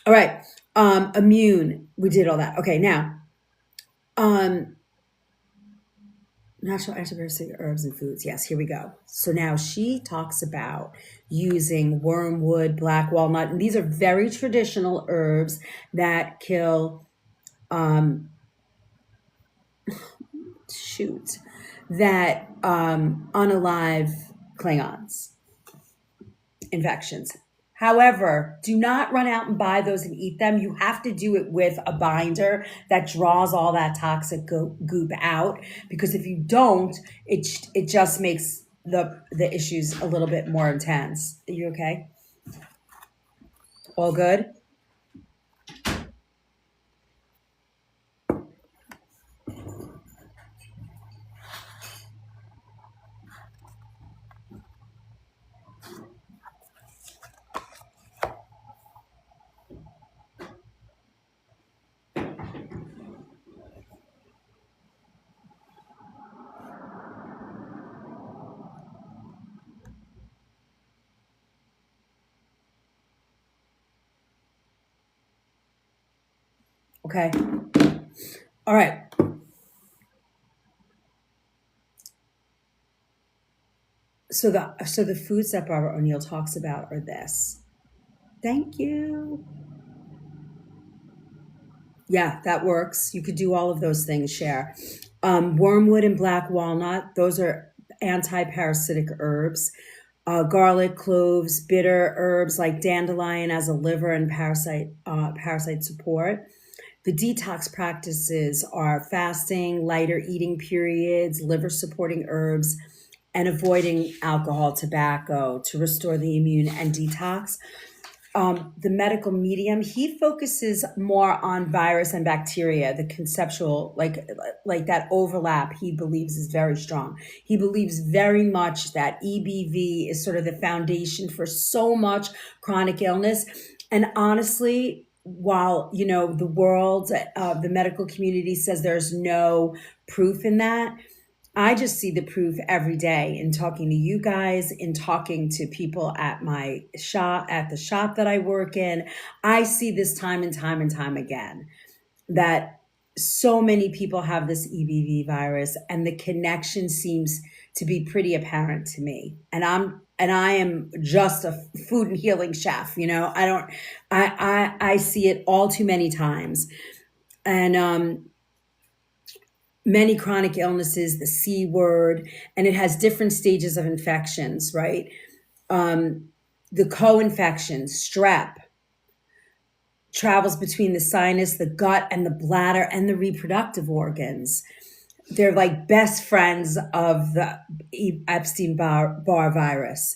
All right. Immune. We did all that. Okay. Now, natural antibiotic herbs and foods. Yes, here we go. So now she talks about using wormwood, black walnut, and these are very traditional herbs that kill unalive Klingons infections. However, do not run out and buy those and eat them. You have to do it with a binder that draws all that toxic goop out, because if you don't, it just makes the issues a little bit more intense. Are you okay? All good? Okay. All right. So the foods that Barbara O'Neill talks about are this. Thank you. Yeah, that works. You could do all of those things, Cher. Wormwood and black walnut, those are anti-parasitic herbs. Garlic, cloves, bitter herbs like dandelion as a liver and parasite support. The detox practices are fasting, lighter eating periods, liver supporting herbs, and avoiding alcohol, tobacco to restore the immune and detox. The medical medium, he focuses more on virus and bacteria, the conceptual, like that overlap he believes is very strong. He believes very much that EBV is sort of the foundation for so much chronic illness. And honestly, while, the world, the medical community says there's no proof in that, I just see the proof every day in talking to you guys, in talking to people at the shop that I work in. I see this time and time and time again that so many people have this EBV virus, and the connection seems to be pretty apparent to me. And I am just a food and healing chef. I see it all too many times. And, many chronic illnesses, the C word, and it has different stages of infections, right? The co-infection, strep, travels between the sinus, the gut, and the bladder, and the reproductive organs. They're like best friends of the Epstein-Barr virus.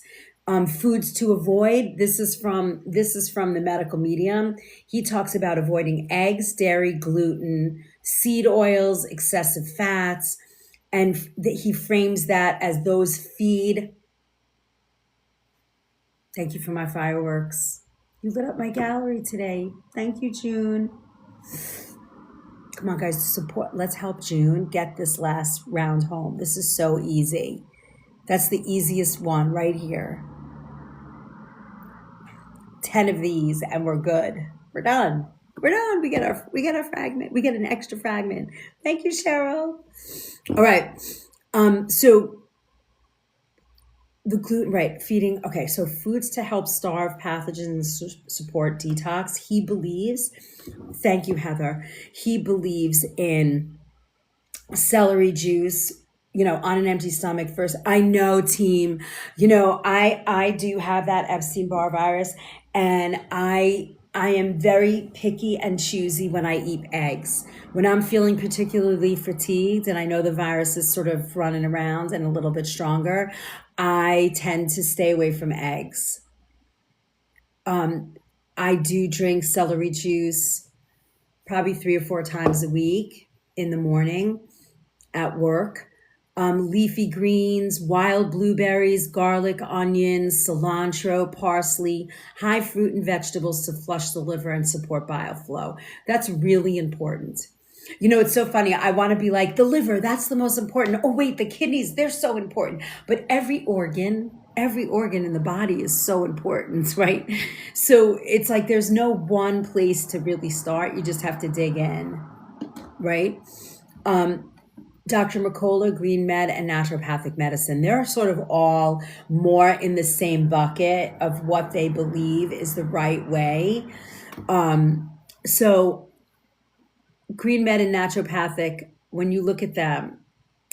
Foods to avoid. This is from the medical medium. He talks about avoiding eggs, dairy, gluten, seed oils, excessive fats, and he frames that as those feed. Thank you for my fireworks. You lit up my gallery today. Thank you, June. Come on, guys, support. Let's help June get this last round home. This is so easy. That's the easiest one right here. 10 of these and we're good. We're done. We get our fragment. We get an extra fragment. Thank you, Cheryl. All right. So the gluten, right? Feeding. Okay. So foods to help starve pathogens and support detox. He believes, thank you, Heather. He believes in celery juice, on an empty stomach first. I know, team, I do have that Epstein-Barr virus, and I I am very picky and choosy when I eat eggs. When I'm feeling particularly fatigued and I know the virus is sort of running around and a little bit stronger, I tend to stay away from eggs. I do drink celery juice probably 3 or 4 times a week in the morning at work. Leafy greens, wild blueberries, garlic, onions, cilantro, parsley, high fruit and vegetables to flush the liver and support bile flow. That's really important. It's so funny. I want to be like, the liver, that's the most important. Oh, wait, the kidneys, they're so important. But every organ in the body is so important, right? So it's like there's no one place to really start. You just have to dig in, right? Dr. Mercola, Green Med, and naturopathic medicine, they're sort of all more in the same bucket of what they believe is the right way. So Green Med and naturopathic, when you look at them,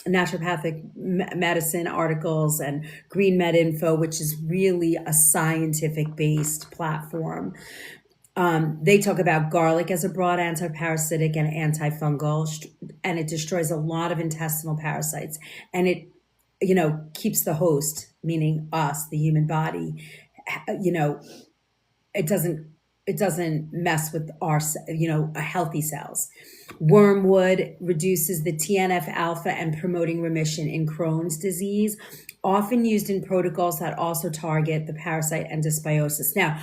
naturopathic medicine articles and Green Med Info, which is really a scientific based platform. They talk about garlic as a broad antiparasitic and antifungal, and it destroys a lot of intestinal parasites. And it, keeps the host, meaning us, the human body, you know, it doesn't mess with our healthy cells. Wormwood reduces the TNF alpha and promoting remission in Crohn's disease, often used in protocols that also target the parasite and dysbiosis. Now,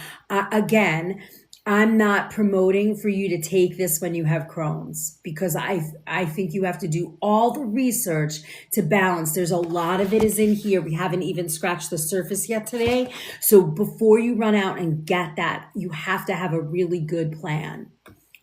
again, I'm not promoting for you to take this when you have Crohn's, because I think you have to do all the research to balance. There's a lot of it is in here. We haven't even scratched the surface yet today. So before you run out and get that, you have to have a really good plan.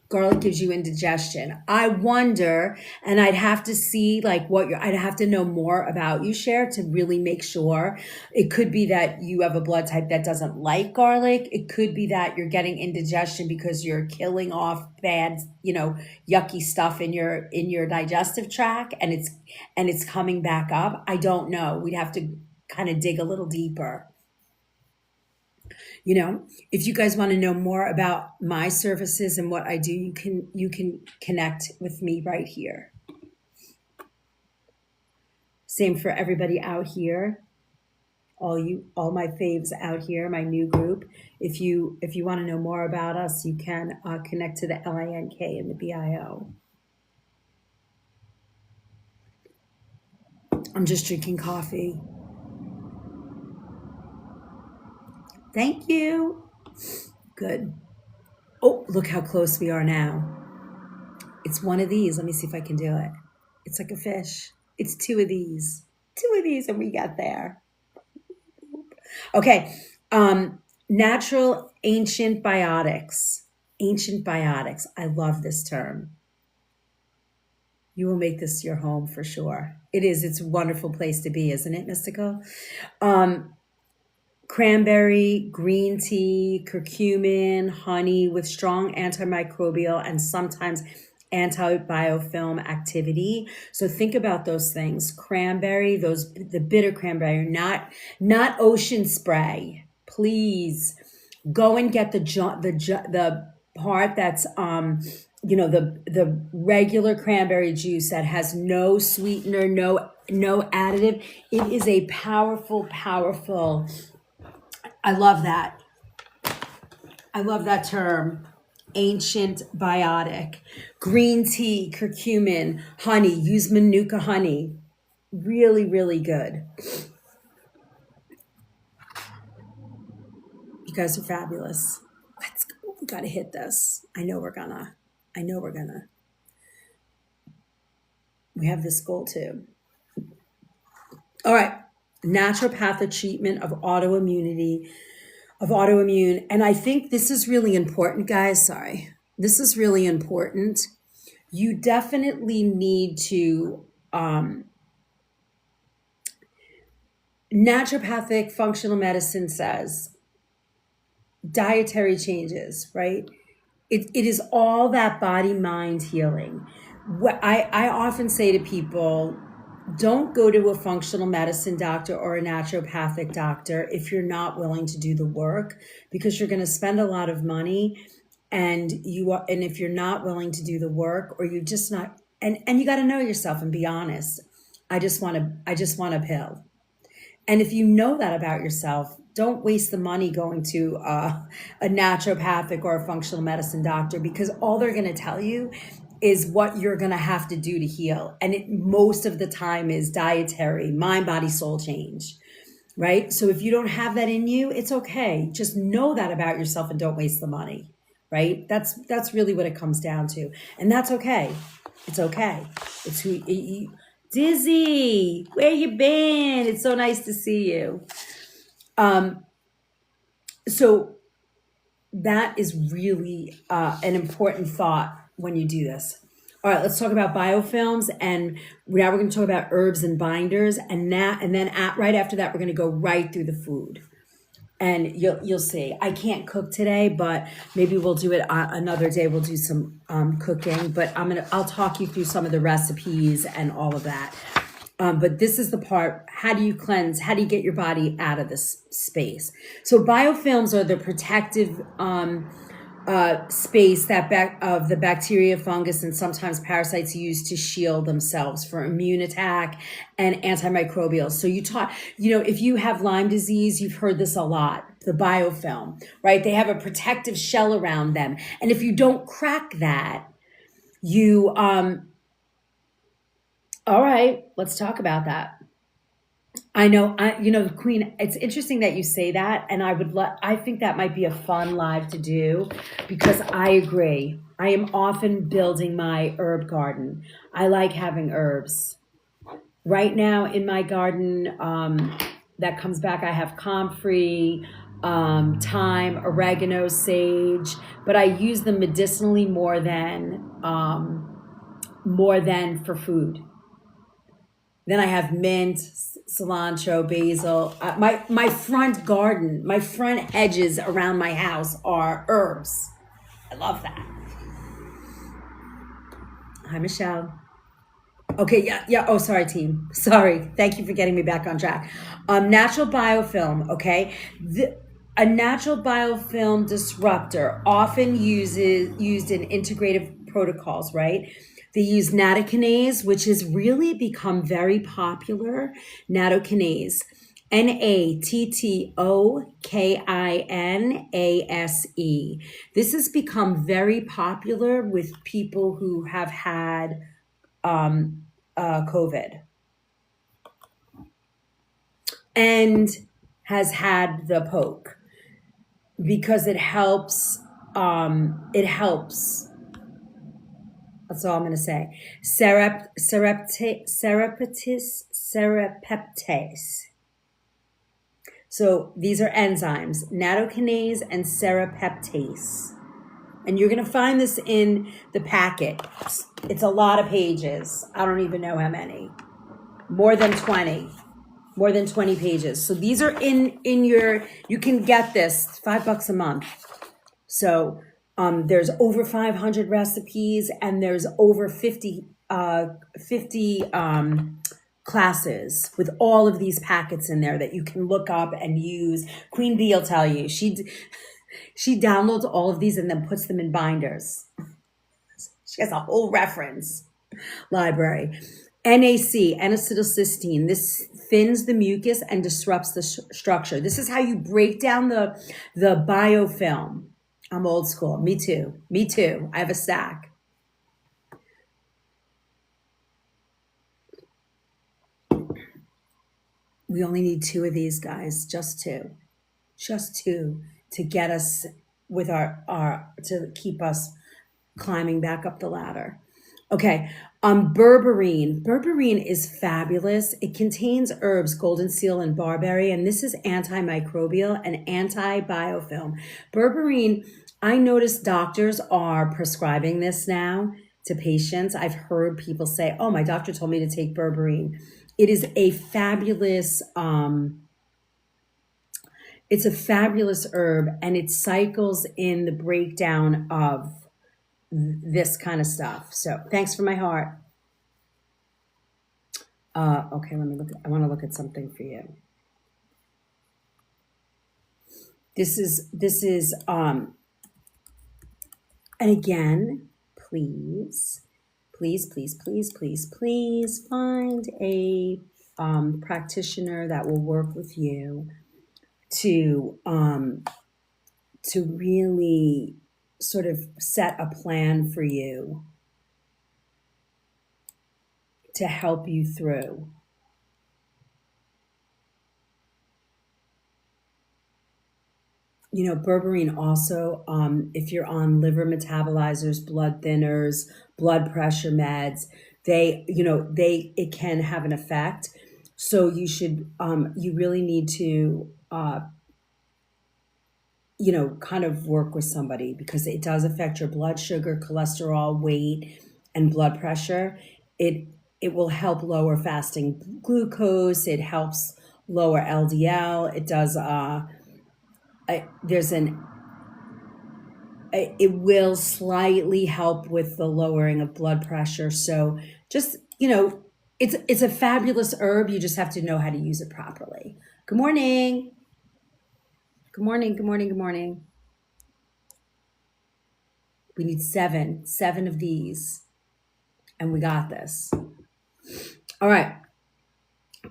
Garlic gives you indigestion. I wonder, and I'd have to see I'd have to know more about you, Cher, to really make sure. It could be that you have a blood type that doesn't like garlic. It could be that you're getting indigestion because you're killing off bad, yucky stuff in your digestive tract, and it's coming back up. I don't know. We'd have to kind of dig a little deeper. If you guys want to know more about my services and what I do, you can connect with me right here. Same for everybody out here. All my faves out here, my new group. If you want to know more about us, you can connect to the LINK and the BIO. I'm just drinking coffee. Thank you. Good. Oh, look how close we are now. It's one of these. Let me see if I can do it. It's like a fish. It's two of these, and we got there. Okay. Natural ancient biotics. Ancient biotics. I love this term. You will make this your home for sure. It is. It's a wonderful place to be, isn't it, Mystical? Cranberry, green tea, curcumin, honey with strong antimicrobial and sometimes anti-biofilm activity. So think about those things. Cranberry, the bitter cranberry, not ocean spray. Please go and get the part that's the regular cranberry juice that has no sweetener, no additive. It is a powerful. I love that. I love that term. Ancient biotic. Green tea, curcumin, honey. Use Manuka honey. Really, really good. You guys are fabulous. Let's go. We got to hit this. I know we're gonna. We have this goal too. All right. Naturopathic treatment of autoimmune. And I think this is really important, guys. Sorry. This is really important. You definitely need to, naturopathic functional medicine says dietary changes, right? It is all that body mind healing. What I often say to people, don't go to a functional medicine doctor or a naturopathic doctor if you're not willing to do the work, because you're going to spend a lot of money and and if you're not willing to do the work, or you just not, and you got to know yourself and be honest. I just want a pill. And if you know that about yourself, don't waste the money going to a naturopathic or a functional medicine doctor, because all they're going to tell you is what you're going to have to do to heal. And it most of the time is dietary, mind, body, soul change, right? So if you don't have that in you, it's okay. Just know that about yourself and don't waste the money, right? That's really what it comes down to. And that's okay. It's okay. It's Dizzy, where you been? It's so nice to see you. So that is really an important thought when you do this. All right, let's talk about biofilms, and now we're going to talk about herbs and binders, and then right after that, we're going to go right through the food. And you'll see. I can't cook today, but maybe we'll do it another day. We'll do some cooking, but I'll talk you through some of the recipes and all of that. But this is the part: how do you cleanse? How do you get your body out of this space? So biofilms are the protective space of the bacteria, fungus, and sometimes parasites use to shield themselves for immune attack and antimicrobial. So if you have Lyme disease, you've heard this a lot, the biofilm, right? They have a protective shell around them. And if you don't crack that, all right, let's talk about that. I know, Queen, it's interesting that you say that. And I think that might be a fun live to do, because I agree. I am often building my herb garden. I like having herbs. Right now in my garden, that comes back, I have comfrey, thyme, oregano, sage, but I use them medicinally more than for food. Then I have mint, cilantro, basil. My front garden, my front hedges around my house are herbs. I love that. Hi, Michelle. Okay, yeah. Oh, sorry, team. Sorry. Thank you for getting me back on track. Natural biofilm. Okay, a natural biofilm disruptor, often used in integrative protocols, right? They use nattokinase, which has really become very popular. Nattokinase, Nattokinase. This has become very popular with people who have had COVID and has had the poke, because it helps. That's all I'm going to say. Serapeptase. So these are enzymes, nattokinase and serapeptase. And you're going to find this in the packet. It's a lot of pages. I don't even know how many. More than 20 pages. So these are in you can get this $5 a month. So there's over 500 recipes, and there's over 50 classes with all of these packets in there that you can look up and use. Queen Bee will tell you. She downloads all of these and then puts them in binders. She has a whole reference library. NAC, N-acetylcysteine. This thins the mucus and disrupts the structure. This is how you break down the biofilm. I'm old school. Me too. I have a stack. We only need 2 of these, guys. Just two to get us with to keep us climbing back up the ladder. Okay. Berberine. Berberine is fabulous. It contains herbs, golden seal and barberry, and this is antimicrobial and anti-biofilm. Berberine, I notice doctors are prescribing this now to patients. I've heard people say, oh, my doctor told me to take berberine. It is a fabulous, it's a fabulous herb, and it cycles in the breakdown of this kind of stuff. So thanks for my heart. Okay, let me look. I want to look at something for you. This is And again, please, please, please, please, please, please find a practitioner that will work with you to really sort of set a plan for you to help you through. You know, berberine also, if you're on liver metabolizers, blood thinners, blood pressure meds, it can have an effect. So you really need to, kind of work with somebody, because it does affect your blood sugar, cholesterol, weight, and blood pressure. It will help lower fasting glucose. It helps lower LDL. It does, it will slightly help with the lowering of blood pressure. So just, it's a fabulous herb. You just have to know how to use it properly. Good morning. Good morning. Good morning. Good morning. We need seven of these, and we got this. All right.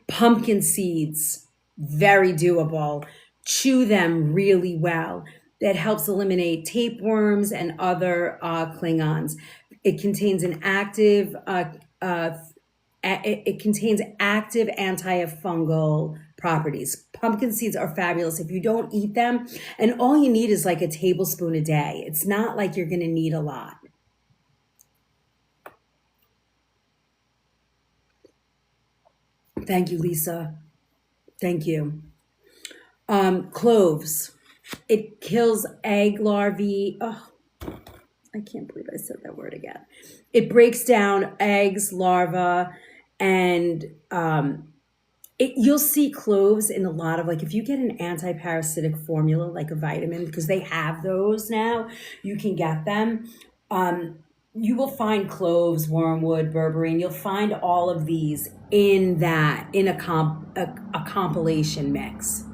Pumpkin seeds, very doable. Chew them really well. That helps eliminate tapeworms and other Klingons. It contains it contains active antifungal properties. Pumpkin seeds are fabulous if you don't eat them, and all you need is like a tablespoon a day. It's not like you're going to need a lot. Thank you, Lisa. Thank you. Cloves. It kills egg larvae. Oh, I can't believe I said that word again. It breaks down eggs, larvae, and you'll see cloves in a lot of, like, if you get an anti-parasitic formula, like a vitamin, because they have those now, you can get them. You will find cloves, wormwood, berberine. You'll find all of these in a compilation mix.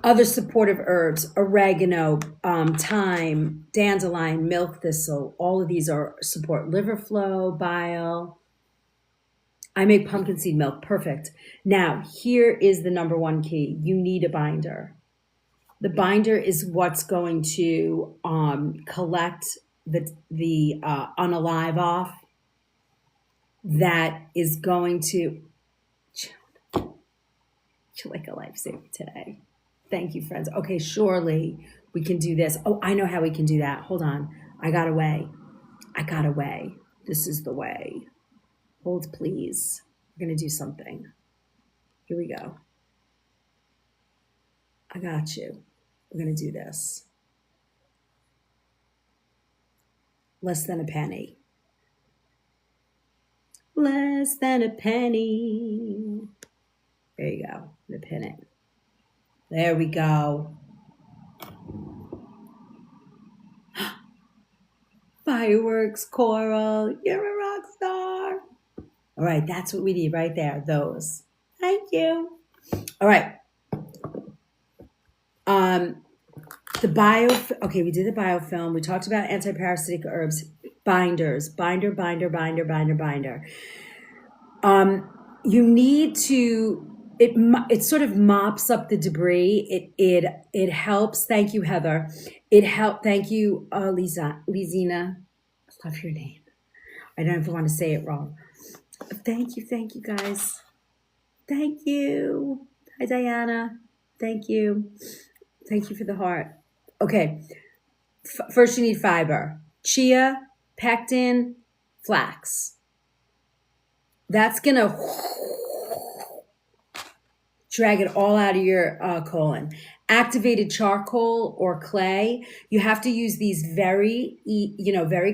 Other supportive herbs: oregano, thyme, dandelion, milk thistle. All of these support liver flow, bile. I make pumpkin seed milk. Perfect. Now, here is the number one key. You need a binder. The binder is what's going to collect the unalive off. That is going to... You're like a lifesaver today. Thank you, friends. Okay, surely we can do this. Oh, I know how we can do that. Hold on. I got a way. This is the way. Hold, please. We're going to do something. Here we go. I got you. We're going to do this. Less than a penny. Less than a penny. There you go. I'm going to pin it. There we go. Fireworks, Coral. You're a rock star. All right, that's what we need right there. Those. Thank you. All right. We did the biofilm. We talked about antiparasitic herbs. Binders. Binder. You need to... It sort of mops up the debris. It helps. Thank you, Heather. Thank you, Lizina. I love your name. I don't ever want to say it wrong. Thank you, guys. Thank you. Hi, Diana. Thank you. Thank you for the heart. Okay. First, you need fiber: chia, pectin, flax. That's gonna drag it all out of your colon. Activated charcoal or clay. You have to use these very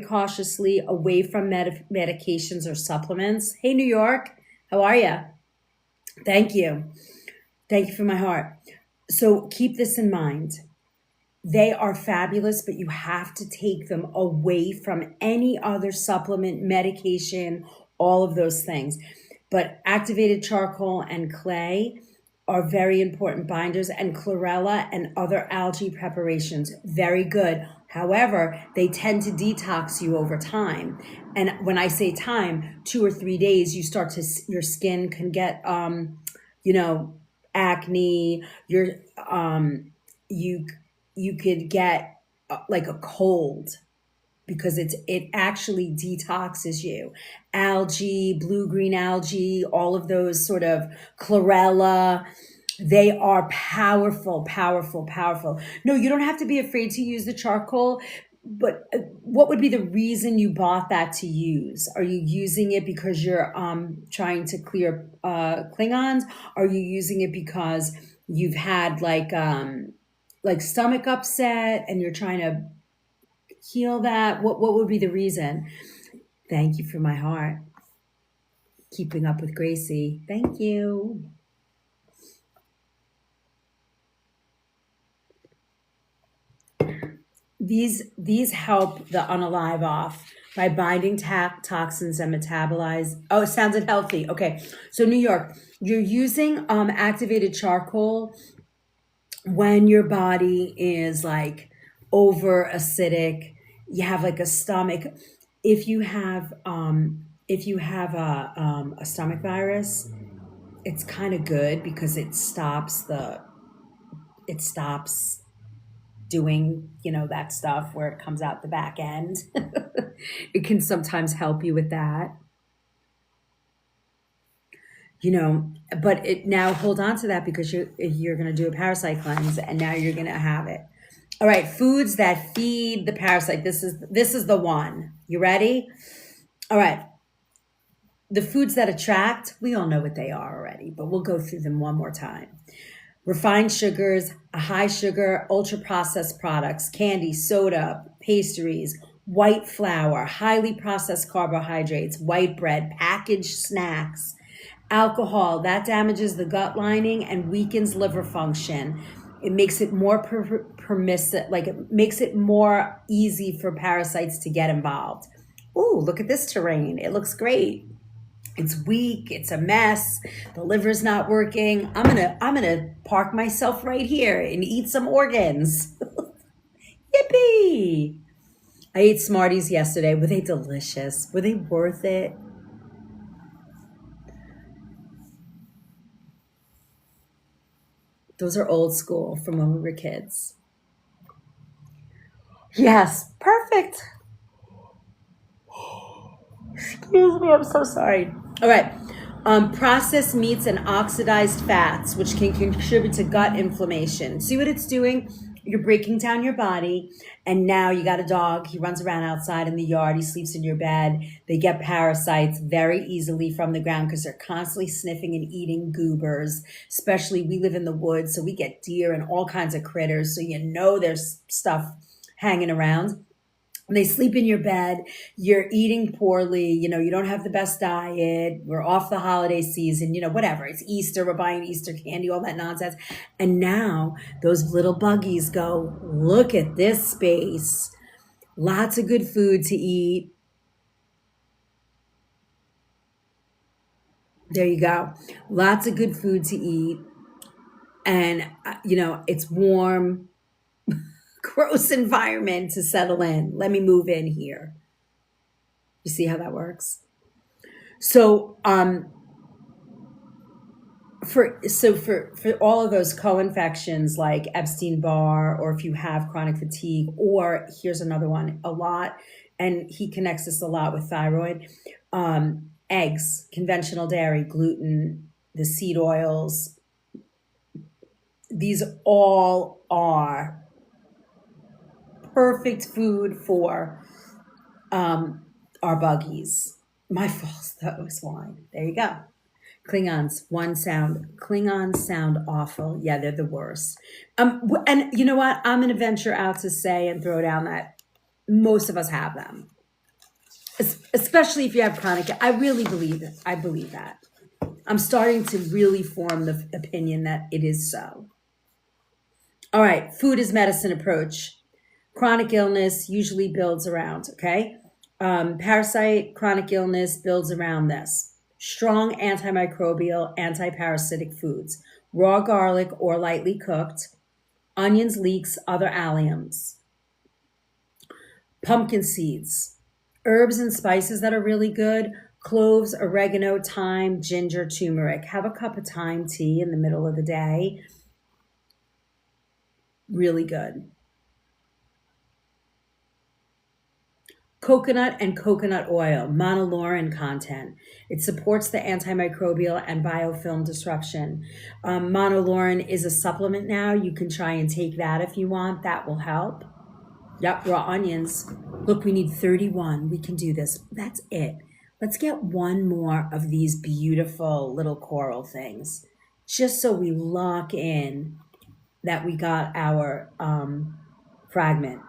cautiously, away from medications or supplements. Hey, New York, how are you? Thank you. Thank you for my heart. So keep this in mind. They are fabulous, but you have to take them away from any other supplement, medication, all of those things. But activated charcoal and clay are very important binders, and chlorella and other algae preparations, very good. However, they tend to detox you over time. And when I say time, 2 or 3 days, you start to, your skin can get, you know, acne, your, you, you could get like a cold because it actually detoxes you. Algae, blue green algae, all of those sort of chlorella, they are powerful, powerful, powerful. No, you don't have to be afraid to use the charcoal, but what would be the reason you bought that to use? Are you using it because you're trying to clear Klingons? Are you using it because you've had like stomach upset and you're trying to heal that? What would be the reason? Thank you for my heart. Keeping up with Gracie. Thank you. These help the unalive off by binding toxins and metabolize. Oh, it sounded healthy. Okay, so New York, you're using activated charcoal when your body is like over acidic. You have like a stomach. If you have a stomach virus, it's kind of good because it stops doing, that stuff where it comes out the back end. It can sometimes help you with that. But now hold on to that because you're going to do a parasite cleanse and now you're going to have it. All right, foods that feed the parasite. This is the one. You ready? All right. The foods that attract, we all know what they are already, but we'll go through them one more time. Refined sugars, a high sugar, ultra processed products, candy, soda, pastries, white flour, highly processed carbohydrates, white bread, packaged snacks, alcohol, that damages the gut lining and weakens liver function. It makes it more permissive, like it makes it more easy for parasites to get involved. Ooh, look at this terrain. It looks great. It's weak. It's a mess. The liver's not working. I'm gonna park myself right here and eat some organs. Yippee! I ate Smarties yesterday. Were they delicious? Were they worth it? Those are old school from when we were kids. Yes, perfect. Excuse me, I'm so sorry. All right. Processed meats and oxidized fats, which can contribute to gut inflammation. See what it's doing? You're breaking down your body, and now you got a dog. He runs around outside in the yard. He sleeps in your bed. They get parasites very easily from the ground because they're constantly sniffing and eating goobers. Especially, we live in the woods, so we get deer and all kinds of critters. So there's stuff hanging around. They sleep in your bed, you're eating poorly, you don't have the best diet, we're off the holiday season, whatever. It's Easter, we're buying Easter candy, all that nonsense. And now those little buggies go, look at this space. Lots of good food to eat. There you go. Lots of good food to eat. And, it's warm. Gross environment to settle in. Let me move in here. You see how that works? So, for all of those co-infections like Epstein-Barr, or if you have chronic fatigue, or here's another one, a lot, and he connects this a lot with thyroid, eggs, conventional dairy, gluten, the seed oils, these all are perfect food for our buggies. My fault, that was wine. There you go. Klingons sound awful. Yeah, they're the worst. And you know what? I'm going to venture out to say and throw down that most of us have them. Especially if you have chronic. I really believe it. I believe that. I'm starting to really form the opinion that it is so. All right, food is medicine approach. Chronic illness usually builds around, okay? Parasite, chronic illness builds around this. Strong antimicrobial, antiparasitic foods. Raw garlic or lightly cooked. Onions, leeks, other alliums. Pumpkin seeds. Herbs and spices that are really good. Cloves, oregano, thyme, ginger, turmeric. Have a cup of thyme tea in the middle of the day. Really good. Coconut and coconut oil, monolaurin content. It supports the antimicrobial and biofilm disruption. Monolaurin is a supplement now. You can try and take that if you want. That will help. Yep, raw onions. Look, we need 31. We can do this. That's it. Let's get one more of these beautiful little coral things, just so we lock in that we got our fragment.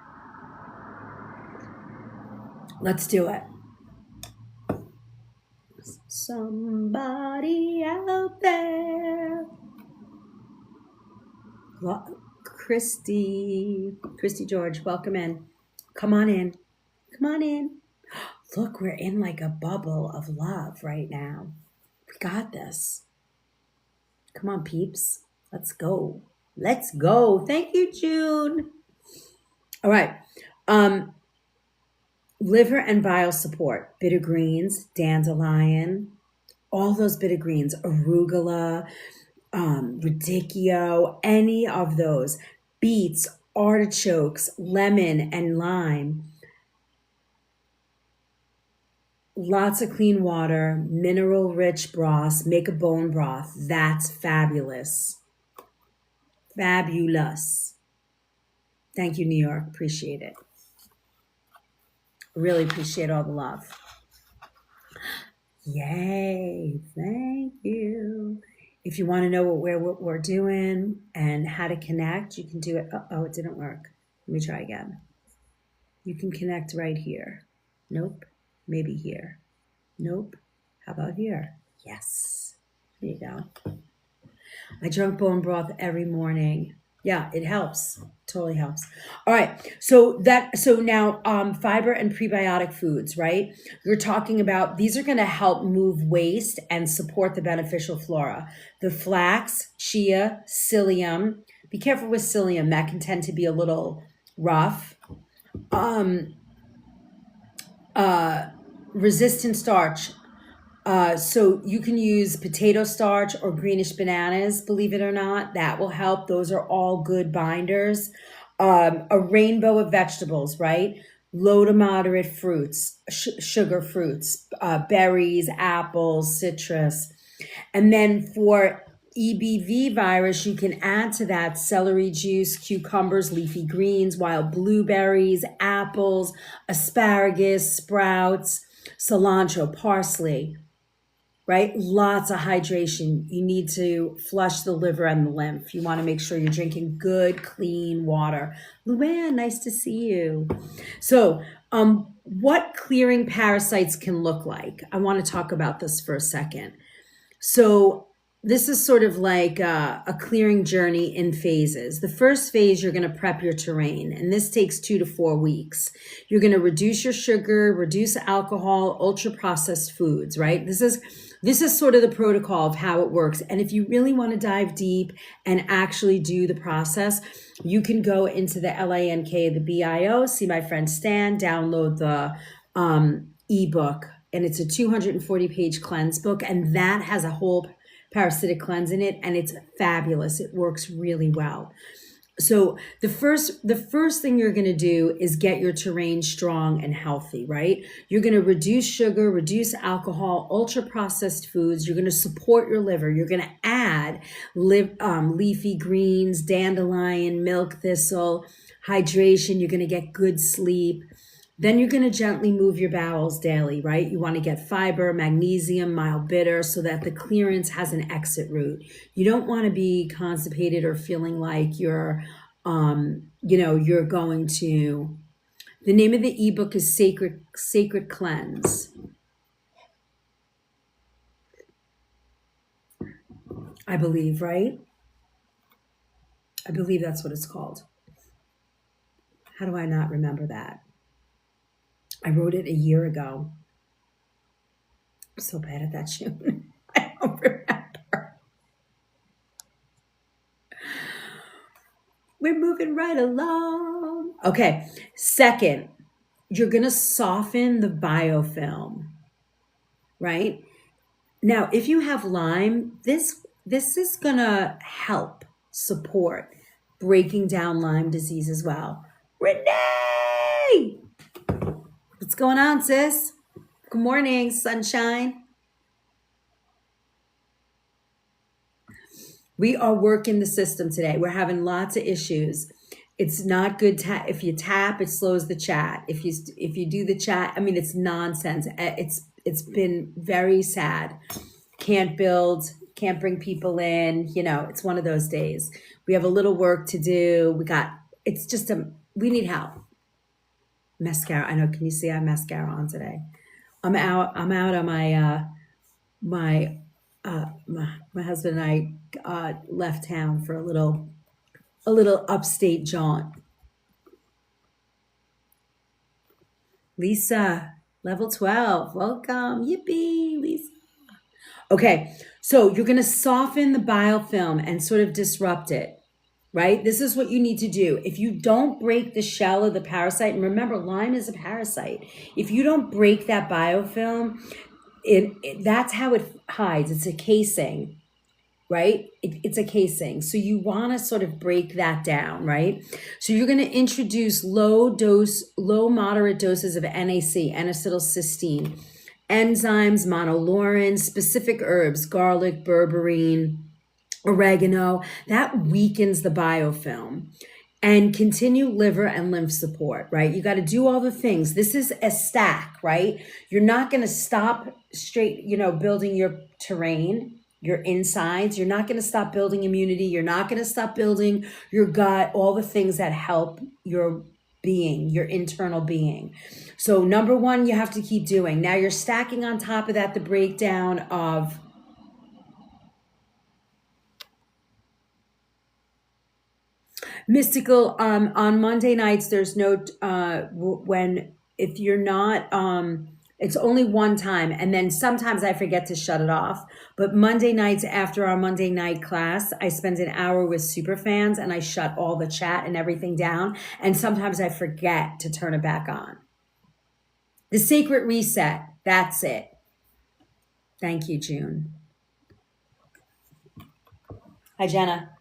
Let's do it. Somebody out there. Christy George, welcome in. Come on in. Come on in. Look, we're in like a bubble of love right now. We got this. Come on, peeps. Let's go. Let's go. Thank you, June. All right. Liver and bile support. Bitter greens, dandelion, all those bitter greens, arugula, radicchio, any of those. Beets, artichokes, lemon, and lime. Lots of clean water, mineral rich broths. Make a bone broth. That's fabulous. Fabulous. Thank you, New York. Appreciate it. Really appreciate all the love. Yay. Thank you. If you want to know what we're doing and how to connect, you can do it. Oh, it didn't work. Let me try again. You can connect right here. Nope. Maybe here. Nope. How about here? Yes. There you go. I drink bone broth every morning. Yeah, it helps. Totally helps. All right. So now fiber and prebiotic foods, right? You're talking about these are going to help move waste and support the beneficial flora. The flax, chia, psyllium. Be careful with psyllium. That can tend to be a little rough. Resistant starch. So you can use potato starch or greenish bananas, believe it or not. That will help. Those are all good binders. A rainbow of vegetables, right? Low to moderate fruits, sugar fruits, berries, apples, citrus. And then for EBV virus, you can add to that celery juice, cucumbers, leafy greens, wild blueberries, apples, asparagus, sprouts, cilantro, parsley, right? Lots of hydration. You need to flush the liver and the lymph. You want to make sure you're drinking good, clean water. Luann, nice to see you. So, what clearing parasites can look like? I want to talk about this for a second. So this is sort of like a clearing journey in phases. The first phase, you're going to prep your terrain, and this takes 2 to 4 weeks. You're going to reduce your sugar, reduce alcohol, ultra processed foods, right? This is sort of the protocol of how it works. And if you really want to dive deep and actually do the process, you can go into the LANK, the BIO, see my friend Stan, download the ebook, and it's a 240-page cleanse book, and that has a whole parasitic cleanse in it, and it's fabulous. It works really well. So the first thing you're going to do is get your terrain strong and healthy, right? You're going to reduce sugar, reduce alcohol, ultra processed foods. You're going to support your liver. You're going to add leafy greens, dandelion, milk thistle, hydration. You're going to get good sleep. Then you're going to gently move your bowels daily, right? You want to get fiber, magnesium, mild bitter, so that the clearance has an exit route. You don't want to be constipated or feeling like you're going to. The name of the ebook is Sacred Cleanse. I believe, right? I believe that's what it's called. How do I not remember that? I wrote it a year ago. I'm so bad at that, June. I don't remember. We're moving right along. Okay. Second, you're going to soften the biofilm, right? Now, if you have Lyme, this is going to help support breaking down Lyme disease as well. Renee, what's going on, sis? Good morning, sunshine. We are working the system today. We're having lots of issues. It's not good. If you tap, it slows the chat. If you do the chat, I mean, it's nonsense. It's been very sad. Can't build. Can't bring people in. You know, it's one of those days. We have a little work to do. It's just we need help. Mascara. I know. Can you see I have mascara on today? I'm out on my husband and I left town for a little upstate jaunt. Lisa, level 12, welcome, yippee, Lisa. Okay, so you're gonna soften the biofilm and sort of disrupt it, right? This is what you need to do. If you don't break the shell of the parasite, and remember, Lyme is a parasite. If you don't break that biofilm, that's how it hides. It's a casing, right? It's a casing. So you want to sort of break that down, right? So you're going to introduce low, moderate doses of NAC, N-acetylcysteine, enzymes, monolaurin, specific herbs, garlic, berberine, oregano. That weakens the biofilm. And continue liver and lymph support, right? You got to do all the things. This is a stack, right? You're not going to stop building your terrain, your insides. You're not going to stop building immunity. You're not going to stop building your gut, all the things that help your being, your internal being. So number one, you have to keep doing. Now you're stacking on top of that the breakdown of mystical. On Monday nights, there's no if you're not it's only one time, and then sometimes I forget to shut it off. But Monday nights after our Monday night class, I spend an hour with super fans and I shut all the chat and everything down. And sometimes I forget to turn it back on. The sacred reset. That's it. Thank you, June. Hi, Jenna.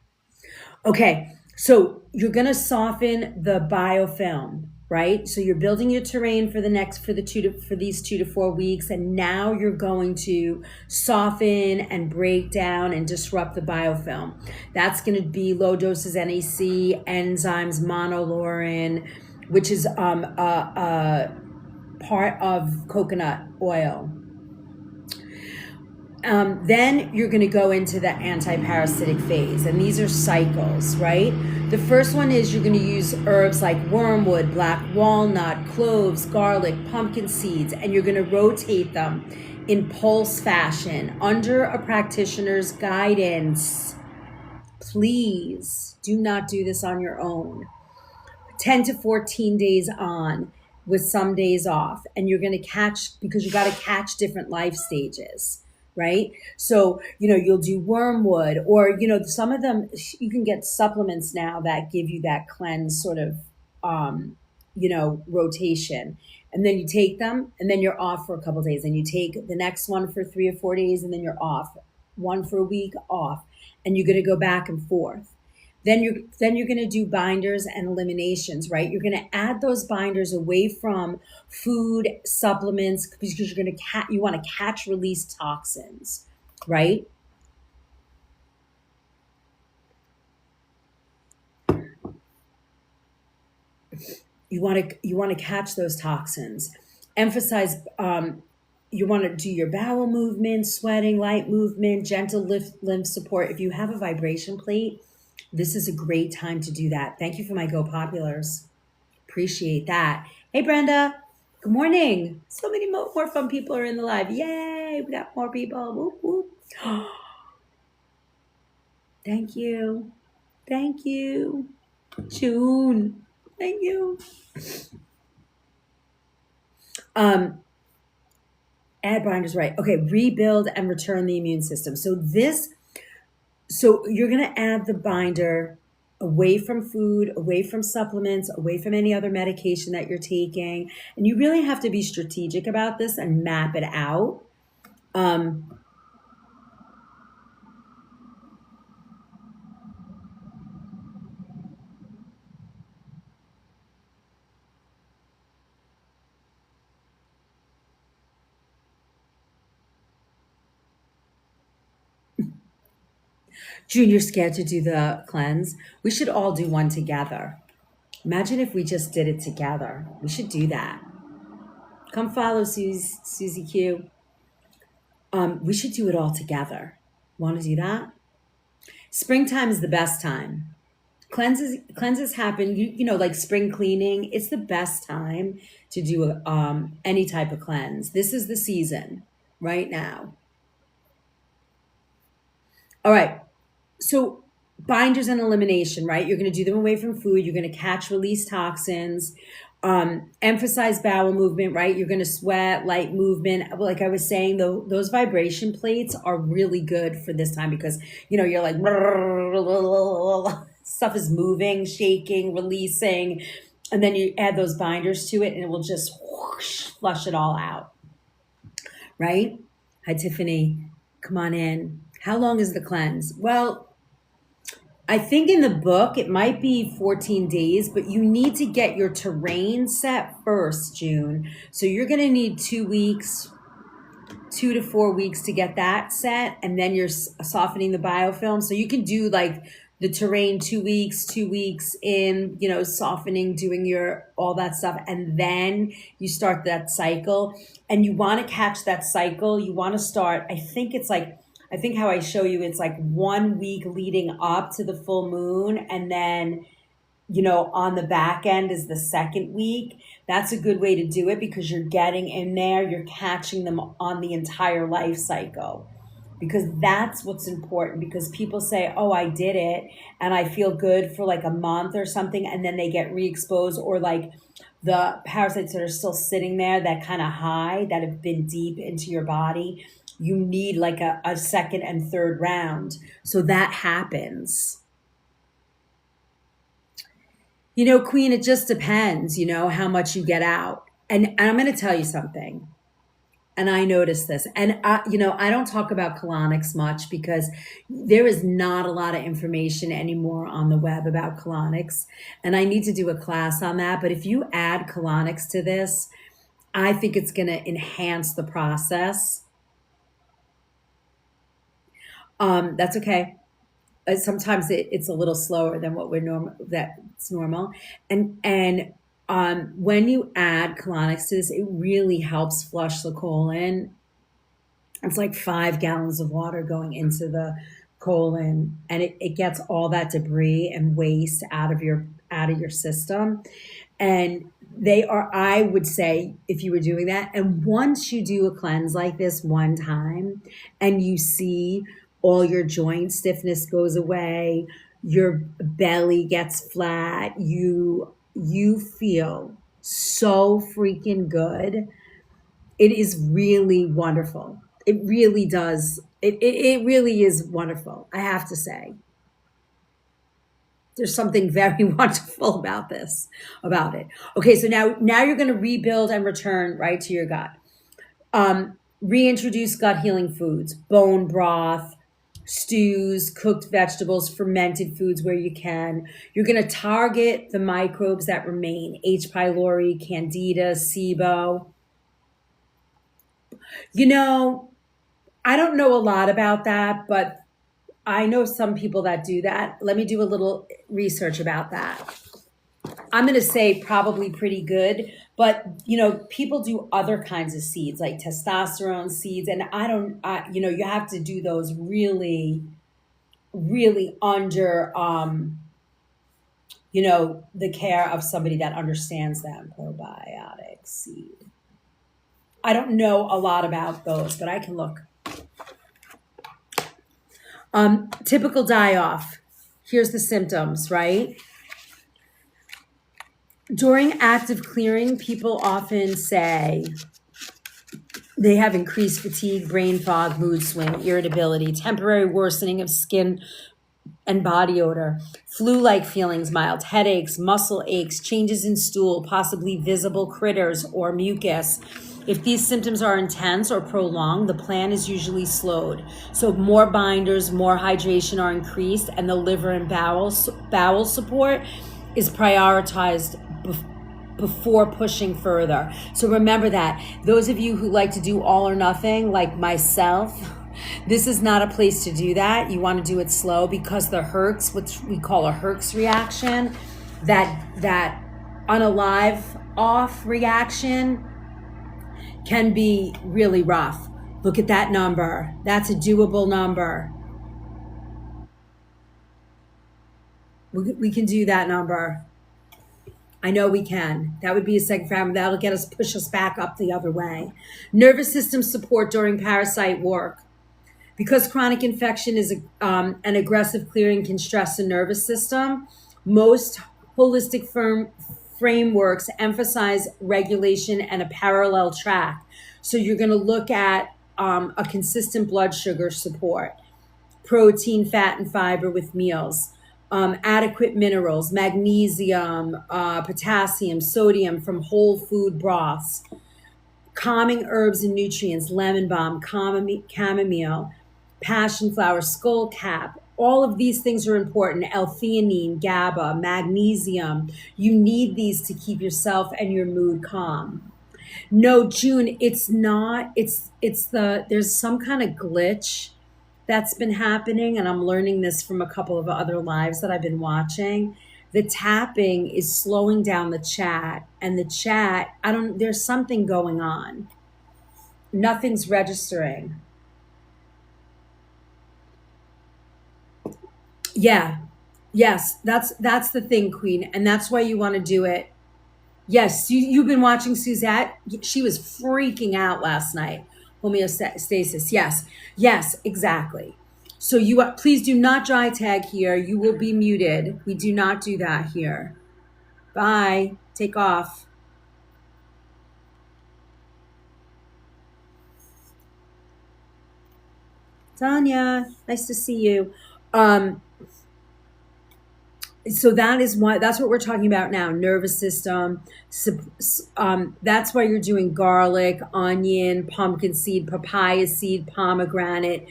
Okay, so you're going to soften the biofilm, right? So you're building your terrain for these 2 to 4 weeks, and now you're going to soften and break down and disrupt the biofilm. That's going to be low doses NAC, enzymes, monolaurin, which is a part of coconut oil. Then you're going to go into the anti-parasitic phase, and these are cycles, right? The first one is you're going to use herbs like wormwood, black walnut, cloves, garlic, pumpkin seeds, and you're going to rotate them in pulse fashion under a practitioner's guidance. Please do not do this on your own. 10 to 14 days on with some days off, and you're going to catch, because you got to catch different life stages. Right? So, you'll do wormwood, or, some of them, you can get supplements now that give you that cleanse sort of, rotation. And then you take them and then you're off for a couple of days, and you take the next one for 3 or 4 days and then you're off. One for a week, off. And you're going to go back and forth. Then you're going to do binders and eliminations, right? You're going to add those binders away from food, supplements, because you're going to you want to catch release toxins, right? You want to catch those toxins. Emphasize. You want to do your bowel movement, sweating, light movement, gentle lymph support. If you have a vibration plate, this is a great time to do that. Thank you for my Go Populars. Appreciate that. Hey, Brenda. Good morning. So many more fun people are in the live. Yay. We got more people. Whoop, whoop. Thank you. Thank you. June. Thank you. Add binders, right. Okay, rebuild and return the immune system. So you're going to add the binder away from food, away from supplements, away from any other medication that you're taking. And you really have to be strategic about this and map it out. Um, June, you're scared to do the cleanse. We should all do one together. Imagine if we just did it together. We should do that. Come follow Susie Q. We should do it all together. Want to do that? Springtime is the best time. Cleanses happen. You know, like spring cleaning. It's the best time to do any type of cleanse. This is the season right now. All right. So binders and elimination, right? You're going to do them away from food. You're going to catch release toxins. Emphasize bowel movement, right? You're going to sweat, light movement. Like I was saying, those vibration plates are really good for this time because, you know, you're like, stuff is moving, shaking, releasing. And then you add those binders to it and it will just whoosh, flush it all out, right? Hi, Tiffany. Come on in. How long is the cleanse? Well, I think in the book it might be 14 days, but you need to get your terrain set first, June. So you're going to need 2 weeks, 2 to 4 weeks to get that set, and then you're softening the biofilm. So you can do like the terrain 2 weeks, 2 weeks in, you know, softening, doing your all that stuff, and then you start that cycle. And you want to catch that cycle. You want to start, I think how I show you, it's like 1 week leading up to the full moon. And then, you know, on the back end is the second week. That's a good way to do it because you're getting in there, you're catching them on the entire life cycle. Because that's what's important, because people say, oh, I did it and I feel good for like a month or something. And then they get re-exposed, or like the parasites that are still sitting there, that kind of high, that have been deep into your body. You need like a second and third round. So that happens. You know, Queen, it just depends, you know, how much you get out. And I'm going to tell you something. And I noticed this. And, you know, I don't talk about colonics much because there is not a lot of information anymore on the web about colonics. And I need to do a class on that. But if you add colonics to this, I think it's going to enhance the process. That's okay. Sometimes it's a little slower than what we're normal. That's normal. And when you add colonics to this, it really helps flush the colon. It's like 5 gallons of water going into the colon, and it gets all that debris and waste out of your system. And they are, I would say, if you were doing that, and once you do a cleanse like this one time and you see all your joint stiffness goes away, your belly gets flat, you feel so freaking good. It is really wonderful. It really does. It really is wonderful, I have to say. There's something very wonderful about it. Okay, so now you're going to rebuild and return right to your gut. Reintroduce gut healing foods, bone broth, stews, cooked vegetables, fermented foods where you can. You're going to target the microbes that remain, H. pylori, Candida, SIBO. You know, I don't know a lot about that, but I know some people that do that. Let me do a little research about that. I'm going to say probably pretty good, but you know, people do other kinds of seeds like testosterone seeds, and you know, you have to do those really, really under, you know, the care of somebody that understands them. Probiotic seed. I don't know a lot about those, but I can look. Typical die-off. Here's the symptoms, right? During active clearing, people often say, They have increased fatigue, brain fog, mood swing, irritability, temporary worsening of skin and body odor, flu-like feelings, mild headaches, muscle aches, changes in stool, possibly visible critters or mucus. If these symptoms are intense or prolonged, the plan is usually slowed. So more binders, more hydration are increased, and the liver and bowel support is prioritized before pushing further. So remember that. Those of you who like to do all or nothing, like myself, this is not a place to do that. You want to do it slow, because the Herx, what we call a Herx reaction, that unalive off reaction can be really rough. Look at that number. That's a doable number. We can do that number. I know we can. That would be a second factor. That'll push us back up the other way. Nervous system support during parasite work. Because chronic infection is an aggressive clearing can stress the nervous system, most holistic frameworks emphasize regulation and a parallel track. So you're going to look at a consistent blood sugar support, protein, fat, and fiber with meals, adequate minerals, magnesium, potassium, sodium from whole food broths, calming herbs and nutrients, lemon balm, chamomile, passion flower, skullcap. All of these things are important. L-theanine, GABA, magnesium. You need these to keep yourself and your mood calm. No, June, it's not. There's some kind of glitch that's been happening, and I'm learning this from a couple of other lives that I've been watching. The tapping is slowing down the chat, and the chat, there's something going on. Nothing's registering. Yeah. Yes, that's the thing, Queen, and that's why you want to do it. Yes, you've been watching Suzette. She was freaking out last night. Homeostasis. Yes, exactly. So please do not dry tag here. You will be muted. We do not do that here. Bye. Take off. Tanya, nice to see you. So that's what we're talking about now. Nervous system. That's why you're doing garlic, onion, pumpkin seed, papaya seed, pomegranate.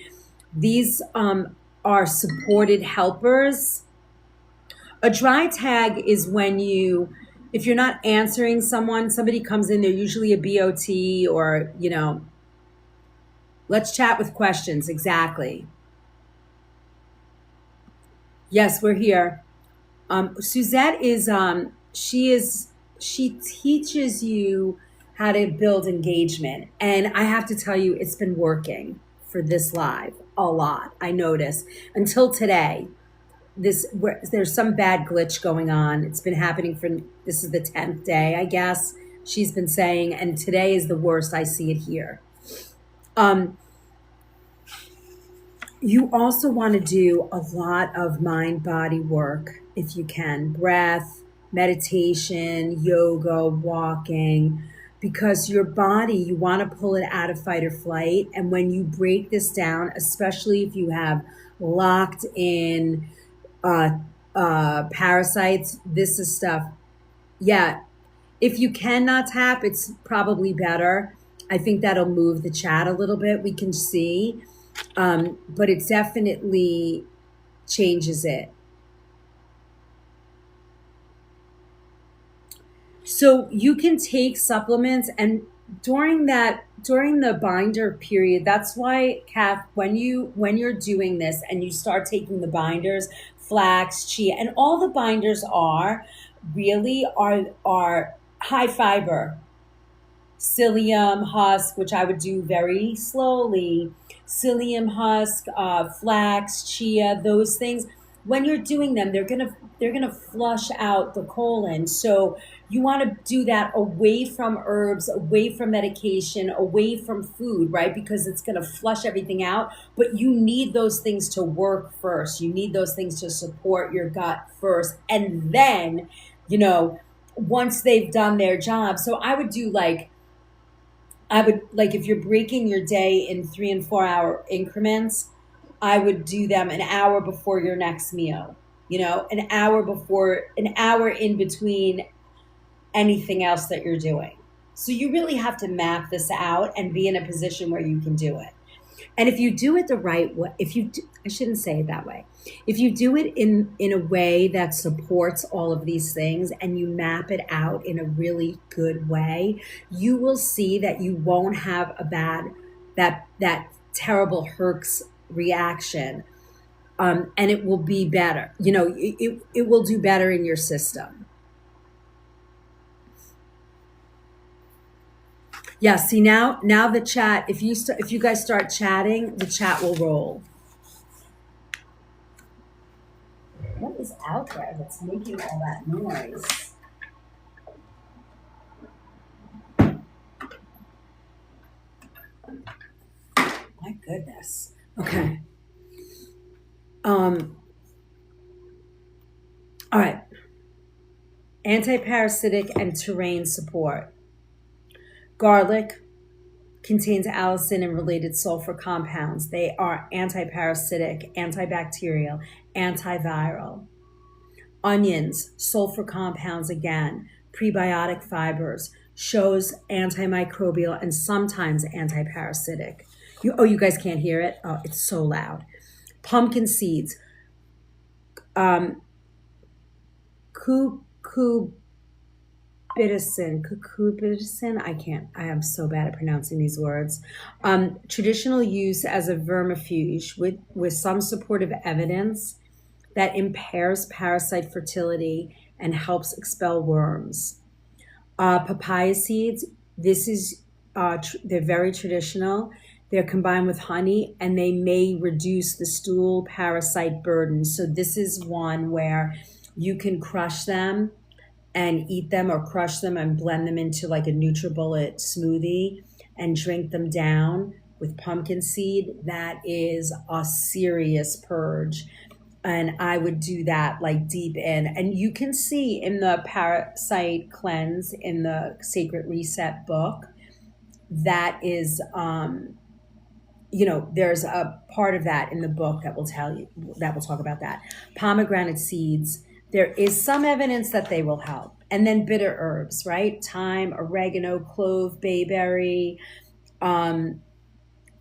These are supported helpers. A dry tag is when if you're not answering somebody comes in, they're usually a BOT or, let's chat with questions. Exactly. Yes, we're here. Suzette she teaches you how to build engagement. And I have to tell you, it's been working for this live a lot. I noticed until today, there's some bad glitch going on. It's been happening this is the 10th day, I guess she's been saying, and today is the worst. I see it here. You also want to do a lot of mind-body work if you can. Breath, meditation, yoga, walking, because your body, you want to pull it out of fight or flight. And when you break this down, especially if you have locked in parasites, this is stuff. Yeah, if you cannot tap, it's probably better. I think that'll move the chat a little bit. We can see. But it definitely changes it. So you can take supplements, and during the binder period, that's why, Kath, when you're doing this and you start taking the binders, flax, chia, and all the binders are high fiber. Psyllium husk, which I would do very slowly, psyllium husk, flax, chia, those things. When you're doing them, they're gonna flush out the colon. So you want to do that away from herbs, away from medication, away from food, right? Because it's gonna flush everything out. But you need those things to work first. You need those things to support your gut first, and then, once they've done their job. So I would do I would, like, if you're breaking your day in 3 and 4 hour increments, I would do them an hour before your next meal, an hour before, an hour in between anything else that you're doing. So you really have to map this out and be in a position where you can do it. And if you do it the right way, I shouldn't say it that way. If you do it in a way that supports all of these things and you map it out in a really good way, you will see that you won't have a bad that terrible Herx reaction, and it will be better. It will do better in your system. Yeah. See, now the chat. If you guys start chatting, the chat will roll. What is out there that's making all that noise? My goodness. Okay. All right. Anti-parasitic and terrain support. Garlic contains allicin and related sulfur compounds. They are anti-parasitic, antibacterial, antiviral. Onions, sulfur compounds again, prebiotic fibers, shows antimicrobial and sometimes antiparasitic. You guys can't hear it? Oh, it's so loud. Pumpkin seeds, cucurbitacin. I am so bad at pronouncing these words. Traditional use as a vermifuge with some supportive evidence that impairs parasite fertility and helps expel worms. Papaya seeds, they're very traditional. They're combined with honey and they may reduce the stool parasite burden. So this is one where you can crush them and eat them, or crush them and blend them into like a NutriBullet smoothie and drink them down with pumpkin seed. That is a serious purge. And I would do that like deep in. And you can see in the Parasite Cleanse in the Sacred Reset book, that is, there's a part of that in the book that will talk about that. Pomegranate seeds, there is some evidence that they will help. And then bitter herbs, right? Thyme, oregano, clove, bayberry, all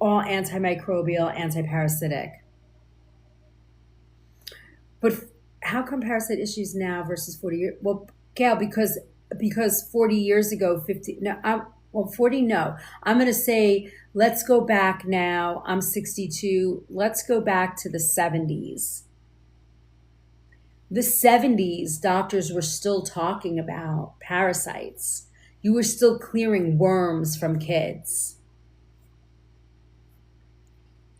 antimicrobial, antiparasitic. But how come parasite issues now versus 40 years? Well, Gail, because 40 years ago, 50, no, 40, no. I'm going to say, let's go back now. I'm 62. Let's go back to the 70s. The 70s, doctors were still talking about parasites. You were still clearing worms from kids.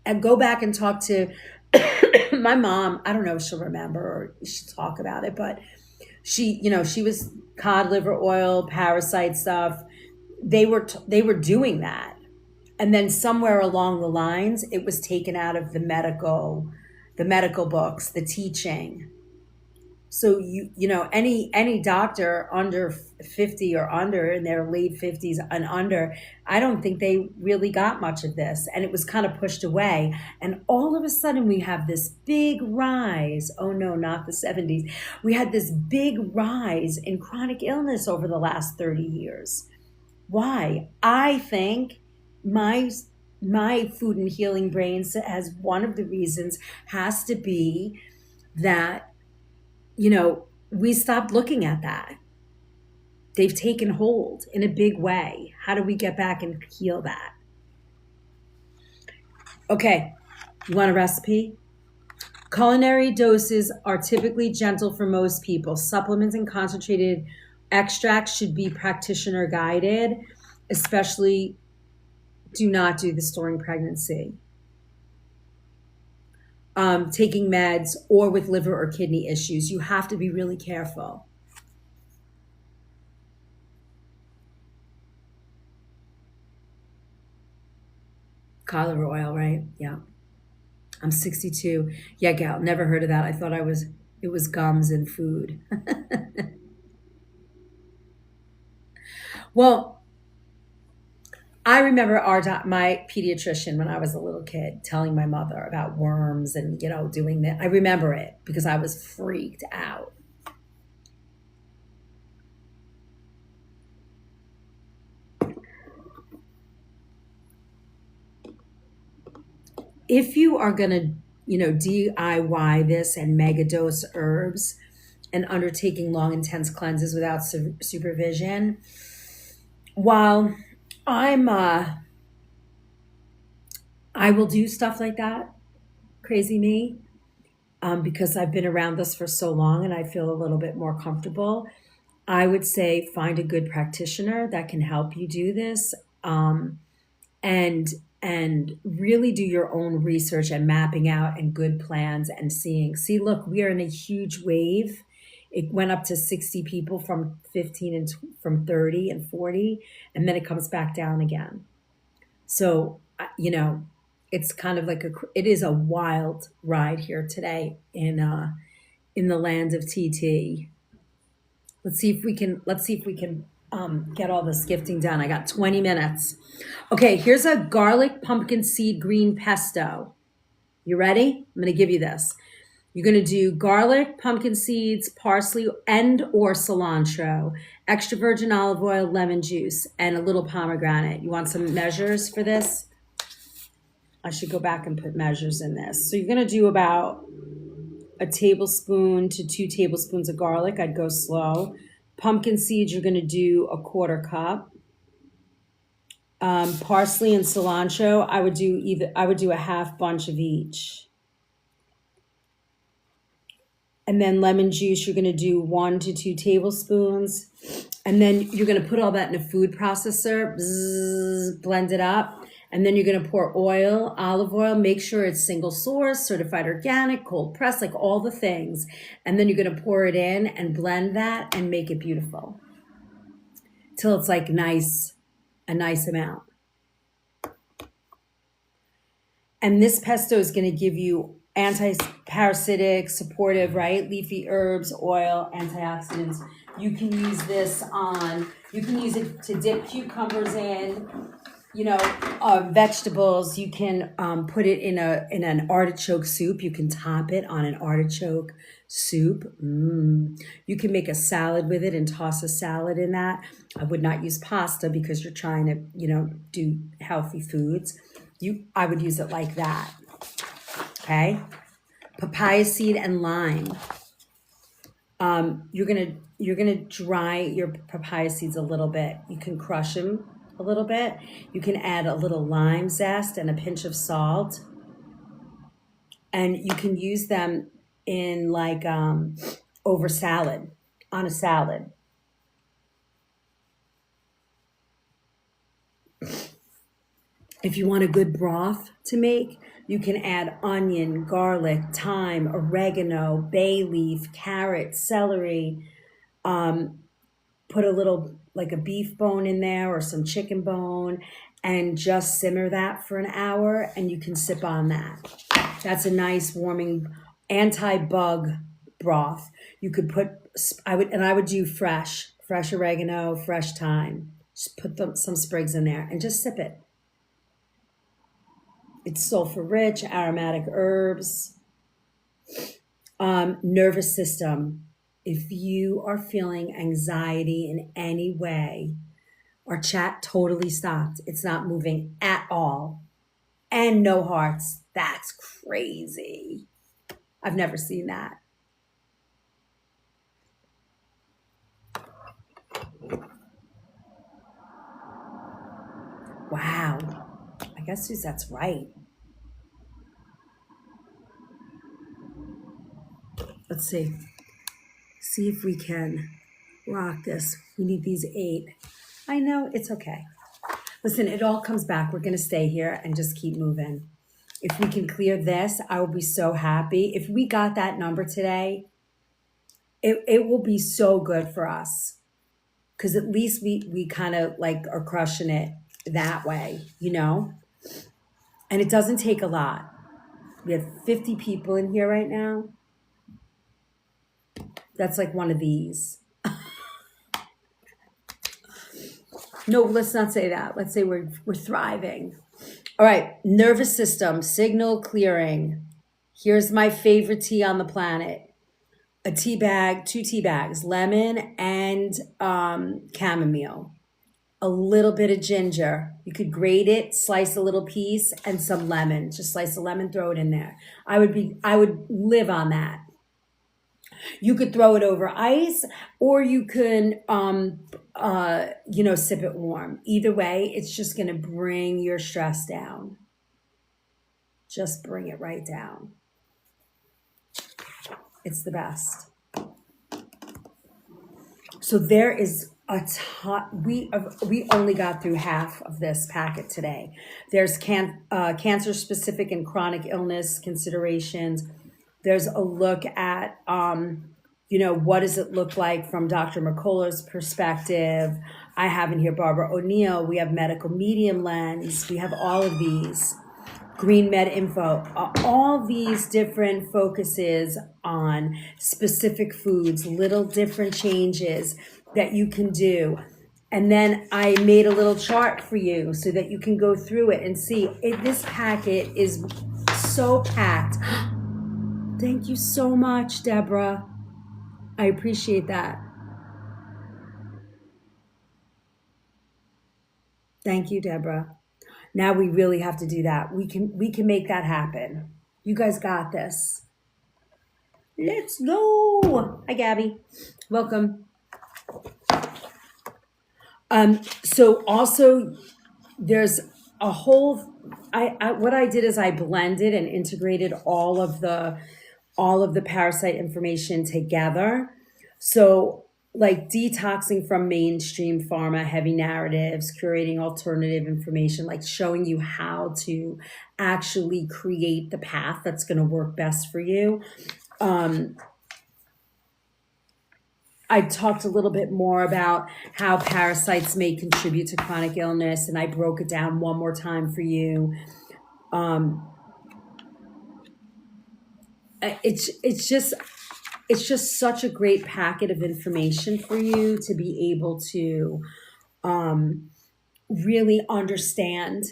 And go back and talk to my mom. I don't know if she'll remember or she'll talk about it, but she was cod liver oil, parasite stuff. They were doing that. And then somewhere along the lines, it was taken out of the medical books, the teaching. So any doctor under 50 or under, in their late 50s and under, I don't think they really got much of this, and it was kind of pushed away. And all of a sudden we have this big rise. Oh no, not the 70s. We had this big rise in chronic illness over the last 30 years. Why? I think my food and healing brains, as one of the reasons, has to be that we stopped looking at that. They've taken hold in a big way. How do we get back and heal that? Okay, you want a recipe? Culinary doses are typically gentle for most people. Supplements and concentrated extracts should be practitioner guided, especially do not do this during pregnancy. Taking meds or with liver or kidney issues, you have to be really careful. Cod liver oil, right? Yeah. I'm 62. Yeah, gal, never heard of that. I thought it was gums and food. Well, I remember my pediatrician when I was a little kid telling my mother about worms and doing that. I remember it because I was freaked out. If you are gonna, DIY this and mega dose herbs and undertaking long, intense cleanses without supervision, while I'm, I will do stuff like that, crazy me, because I've been around this for so long and I feel a little bit more comfortable. I would say find a good practitioner that can help you do this, and really do your own research and mapping out and good plans and seeing. See, look, we are in a huge wave. It went up to 60 people from 15 and from 30 and 40, and then it comes back down again. So, it's kind of like it is a wild ride here today in the land of TT. Let's see if we can get all this gifting done. I got 20 minutes. Okay, here's a garlic pumpkin seed green pesto. You ready? I'm going to give you this. You're going to do garlic, pumpkin seeds, parsley, and or cilantro, extra virgin olive oil, lemon juice, and a little pomegranate. You want some measures for this? I should go back and put measures in this. So you're going to do about a tablespoon to 2 tablespoons of garlic. I'd go slow. Pumpkin seeds, you're going to do a 1/4 cup. Parsley and cilantro, I would do a half bunch of each. And then lemon juice, you're going to do 1 to 2 tablespoons. And then you're going to put all that in a food processor, blend it up. And then you're going to pour oil, olive oil, make sure it's single source, certified organic, cold pressed, like all the things. And then you're going to pour it in and blend that and make it beautiful till it's like a nice amount. And this pesto is going to give you anti-parasitic, supportive, right? Leafy herbs, oil, antioxidants. You can use it to dip cucumbers in, vegetables. You can put it in an artichoke soup. You can top it on an artichoke soup. You can make a salad with it and toss a salad in that. I would not use pasta because you're trying to, do healthy foods. I would use it like that. Okay. Papaya seed and lime. You're gonna dry your papaya seeds a little bit. You can crush them a little bit. You can add a little lime zest and a pinch of salt, and you can use them in like over salad, on a salad. If you want a good broth to make, you can add onion, garlic, thyme, oregano, bay leaf, carrot, celery. Put a little, like a beef bone in there or some chicken bone, and just simmer that for an hour, and you can sip on that. That's a nice warming anti-bug broth. You could put, I would do fresh oregano, fresh thyme. Just put some sprigs in there and just sip it. It's sulfur rich, aromatic herbs. Nervous system. If you are feeling anxiety in any way, our chat totally stopped. It's not moving at all. And no hearts. That's crazy. I've never seen that. Wow. I guess Suzette's right. Let's see. See if we can rock this. We need these 8. I know, it's okay. Listen, it all comes back. We're going to stay here and just keep moving. If we can clear this, I will be so happy. If we got that number today, it will be so good for us. Because at least we kind of like are crushing it that way, And it doesn't take a lot. We have 50 people in here right now. That's like one of these. No, let's not say that. Let's say we're thriving. All right, nervous system, signal clearing. Here's my favorite tea on the planet. A tea bag, 2 tea bags, lemon and chamomile. A little bit of ginger. You could grate it, slice a little piece, and some lemon. Just slice a lemon, throw it in there. I would live on that. You could throw it over ice, or you can, sip it warm. Either way, it's just going to bring your stress down. Just bring it right down. It's the best. So there is a ton. We only got through half of this packet today. There's cancer specific and chronic illness considerations. There's a look at what does it look like from Dr. McCullough's perspective. I have in here Barbara O'Neill. We have medical medium lens. We have all of these. Green Med Info, all these different focuses on specific foods, little different changes that you can do. And then I made a little chart for you so that you can go through it and see. This packet is so packed. Thank you so much, Deborah. I appreciate that. Thank you, Deborah. Now we really have to do that. We can make that happen. You guys got this. Let's go. Hi, Gabby. Welcome. So also there's a whole, what I did is I blended and integrated all of the parasite information together. So like detoxing from mainstream pharma, heavy narratives, curating alternative information, like showing you how to actually create the path that's going to work best for you. I talked a little bit more about how parasites may contribute to chronic illness, and I broke it down one more time for you. It's just such a great packet of information for you to be able to really understand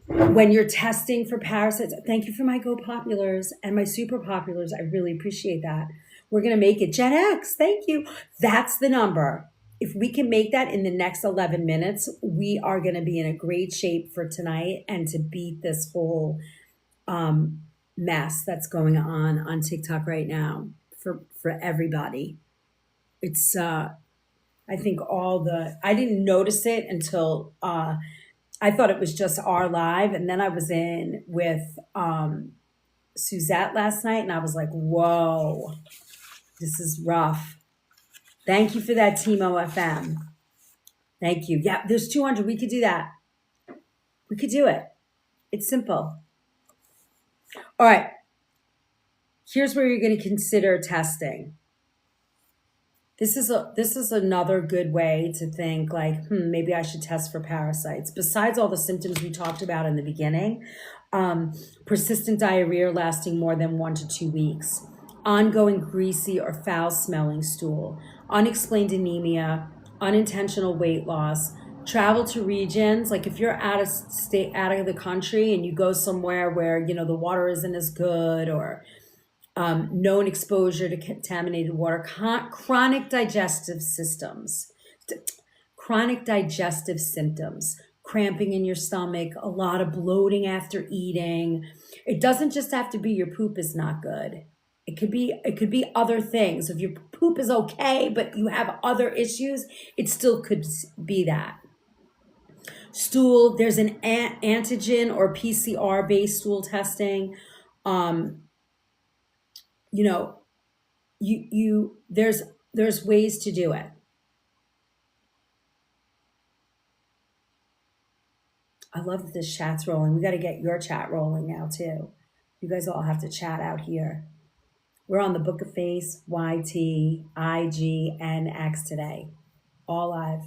when you're testing for parasites. Thank you for my Go Populars and my Super Populars. I really appreciate that. We're going to make it Gen X. Thank you. That's the number. If we can make that in the next 11 minutes, we are going to be in a great shape for tonight and to beat this whole mess that's going on TikTok right now for everybody. It's I think I didn't notice it until I thought it was just our live, and then I was in with Suzette last night, and I was like, whoa, this is rough. Thank you for that, Timo FM. Thank you. Yeah, there's 200. We could do that. We could do it. It's simple. All right. Here's where you're going to consider testing. This is another good way to think like, maybe I should test for parasites. Besides all the symptoms we talked about in the beginning, persistent diarrhea lasting more than 1 to 2 weeks, ongoing greasy or foul-smelling stool, unexplained anemia, unintentional weight loss, travel to regions, like if you're out of the country and you go somewhere where, the water isn't as good, or known exposure to contaminated water, chronic digestive symptoms, cramping in your stomach, a lot of bloating after eating. It doesn't just have to be your poop is not good. It could be other things. If your poop is okay, but you have other issues, it still could be that. Stool, there's an antigen or PCR based stool testing. There's ways to do it. I love that this chat's rolling. We got to get your chat rolling now too. You guys all have to chat out here. We're on the Book of Face, YT, IG, and X today. All live.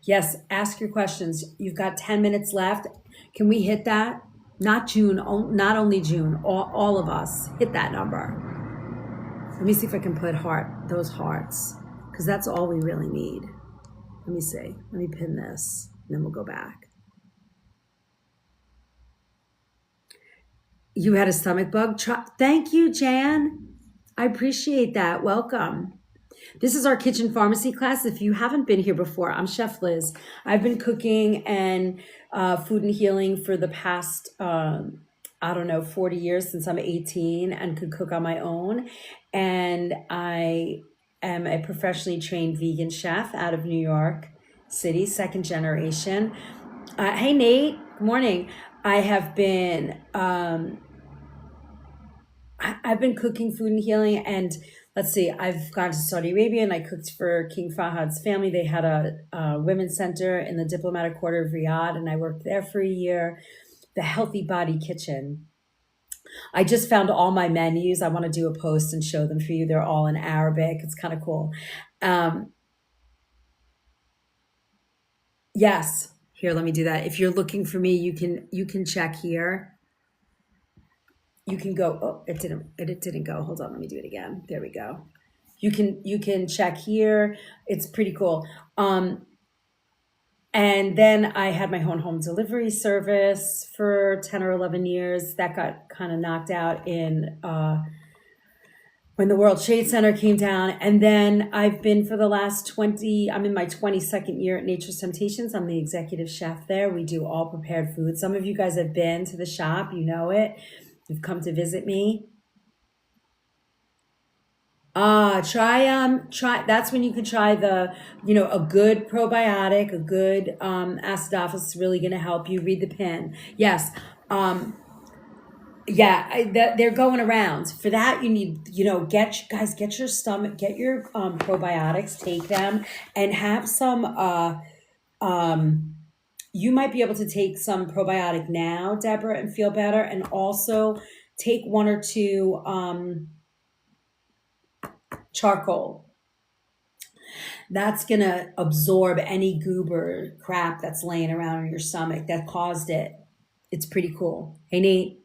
Yes, ask your questions. You've got 10 minutes left. Can we hit that? Not not only June, all of us. Hit that number. Let me see if I can put those hearts, because that's all we really need. Let me see. Let me pin this, and then we'll go back. You had a stomach bug? Thank you, Jan. I appreciate that. Welcome. This is our kitchen pharmacy class. If you haven't been here before, I'm Chef Liz. I've been cooking and food and healing for the past, 40 years, since I'm 18 and could cook on my own. And I am a professionally trained vegan chef out of New York City, second generation. Hey, Nate. Good morning. I have been I've been cooking food and healing, and let's see, I've gone to Saudi Arabia and I cooked for King Fahad's family. They had a women's center in the diplomatic quarter of Riyadh, and I worked there for a year. The Healthy Body Kitchen. I just found all my menus. I want to do a post and show them for you. They're all in Arabic. It's kind of cool. Yes, here, let me do that. If you're looking for me, you can check here. You can go, oh, it didn't go. Hold on, let me do it again. There we go. You can check here. It's pretty cool. And then I had my own home delivery service for 10 or 11 years. That got kind of knocked out in when the World Trade Center came down. And then I've been for the last I'm in my 22nd year at Nature's Temptations. I'm the executive chef there. We do all prepared food. Some of you guys have been to the shop, you know it. You've come to visit me. Try that's when you can try a good probiotic, a good acidophilus is really going to help you. Read the pin. Yes. They're going around. For that, you need, get your stomach, get your probiotics, take them, and have some you might be able to take some probiotic now, Deborah, and feel better, and also take one or two charcoal. That's going to absorb any goober crap that's laying around in your stomach that caused it. It's pretty cool. Hey, Nate.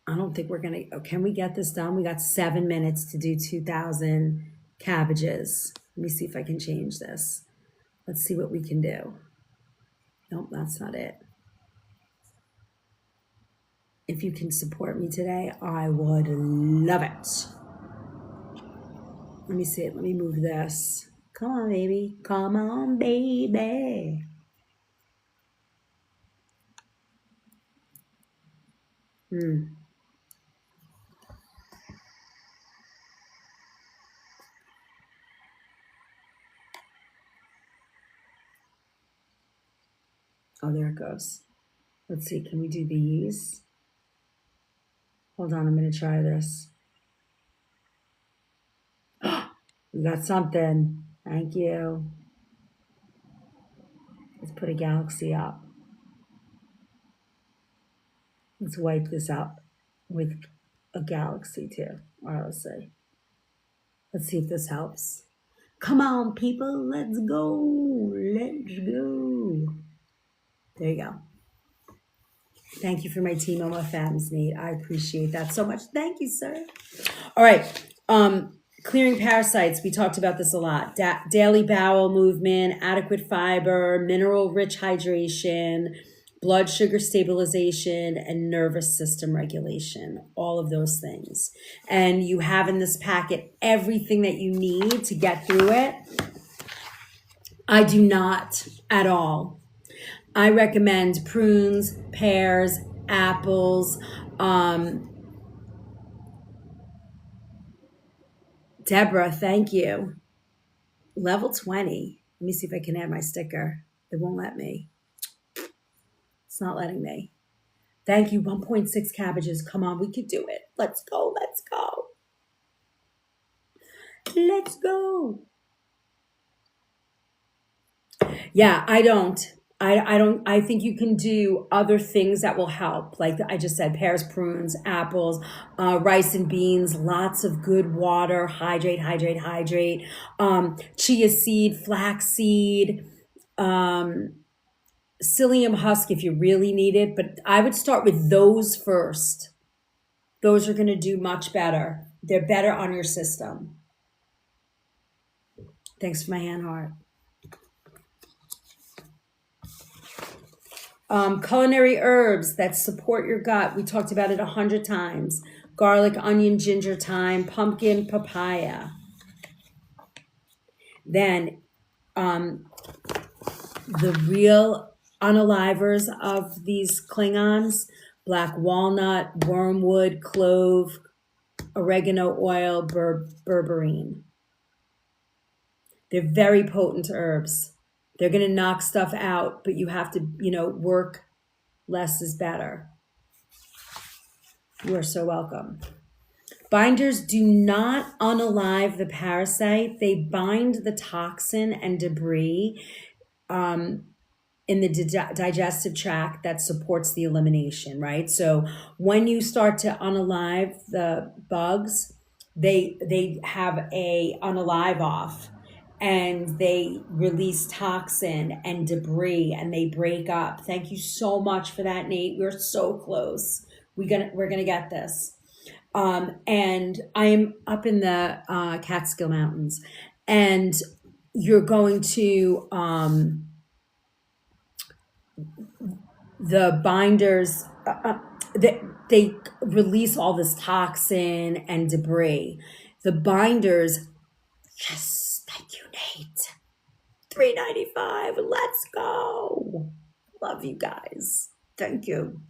I don't think we're going to, can we get this done? We got 7 minutes to do 2,000 cabbages. Let me see if I can change this. Let's see what we can do. Nope, that's not it. If you can support me today, I would love it. Let me see it. Let me move this. Come on, baby. Come on, baby. Oh, there it goes. Let's see. Can we do these? Hold on. I'm going to try this. We got something. Thank you. Let's put a galaxy up. Let's wipe this up with a galaxy too. All right, let's see. Let's see if this helps. Come on, people. Let's go. Let's go. There you go. Thank you for my team OFMs, Nate. I appreciate that so much. Thank you, sir. All right. Clearing parasites. We talked about this a lot. Daily bowel movement, adequate fiber, mineral-rich hydration, blood sugar stabilization, and nervous system regulation. All of those things. And you have in this packet everything that you need to get through it. I do not at all. I recommend prunes, pears, apples. Deborah, thank you. Level 20. Let me see if I can add my sticker. It won't let me. It's not letting me. Thank you. 1.6 cabbages. Come on, we can do it. Let's go. Let's go. Let's go. Yeah, I don't. I think you can do other things that will help. Like I just said, pears, prunes, apples, rice and beans, lots of good water, hydrate. Chia seed, flax seed, psyllium husk if you really need it. But I would start with those first. Those are going to do much better. They're better on your system. Thanks for my hand heart. Culinary herbs that support your gut. We talked about it 100 times. Garlic, onion, ginger, thyme, pumpkin, papaya. Then the real unalivers of these Klingons: black walnut, wormwood, clove, oregano oil, berberine. They're very potent herbs. They're going to knock stuff out, but you have to, work less is better. You are so welcome. Binders do not unalive the parasite. They bind the toxin and debris in the digestive tract that supports the elimination, right? So when you start to unalive the bugs, they have a unalive off, and they release toxin and debris, and they break up. Thank you so much for that, Nate. We're so close. We're gonna get this. And I'm up in the Catskill Mountains, and you're going to the binders. They release all this toxin and debris. The binders. Yes, thank you, Nate. $3.95. Let's go. Love you guys. Thank you.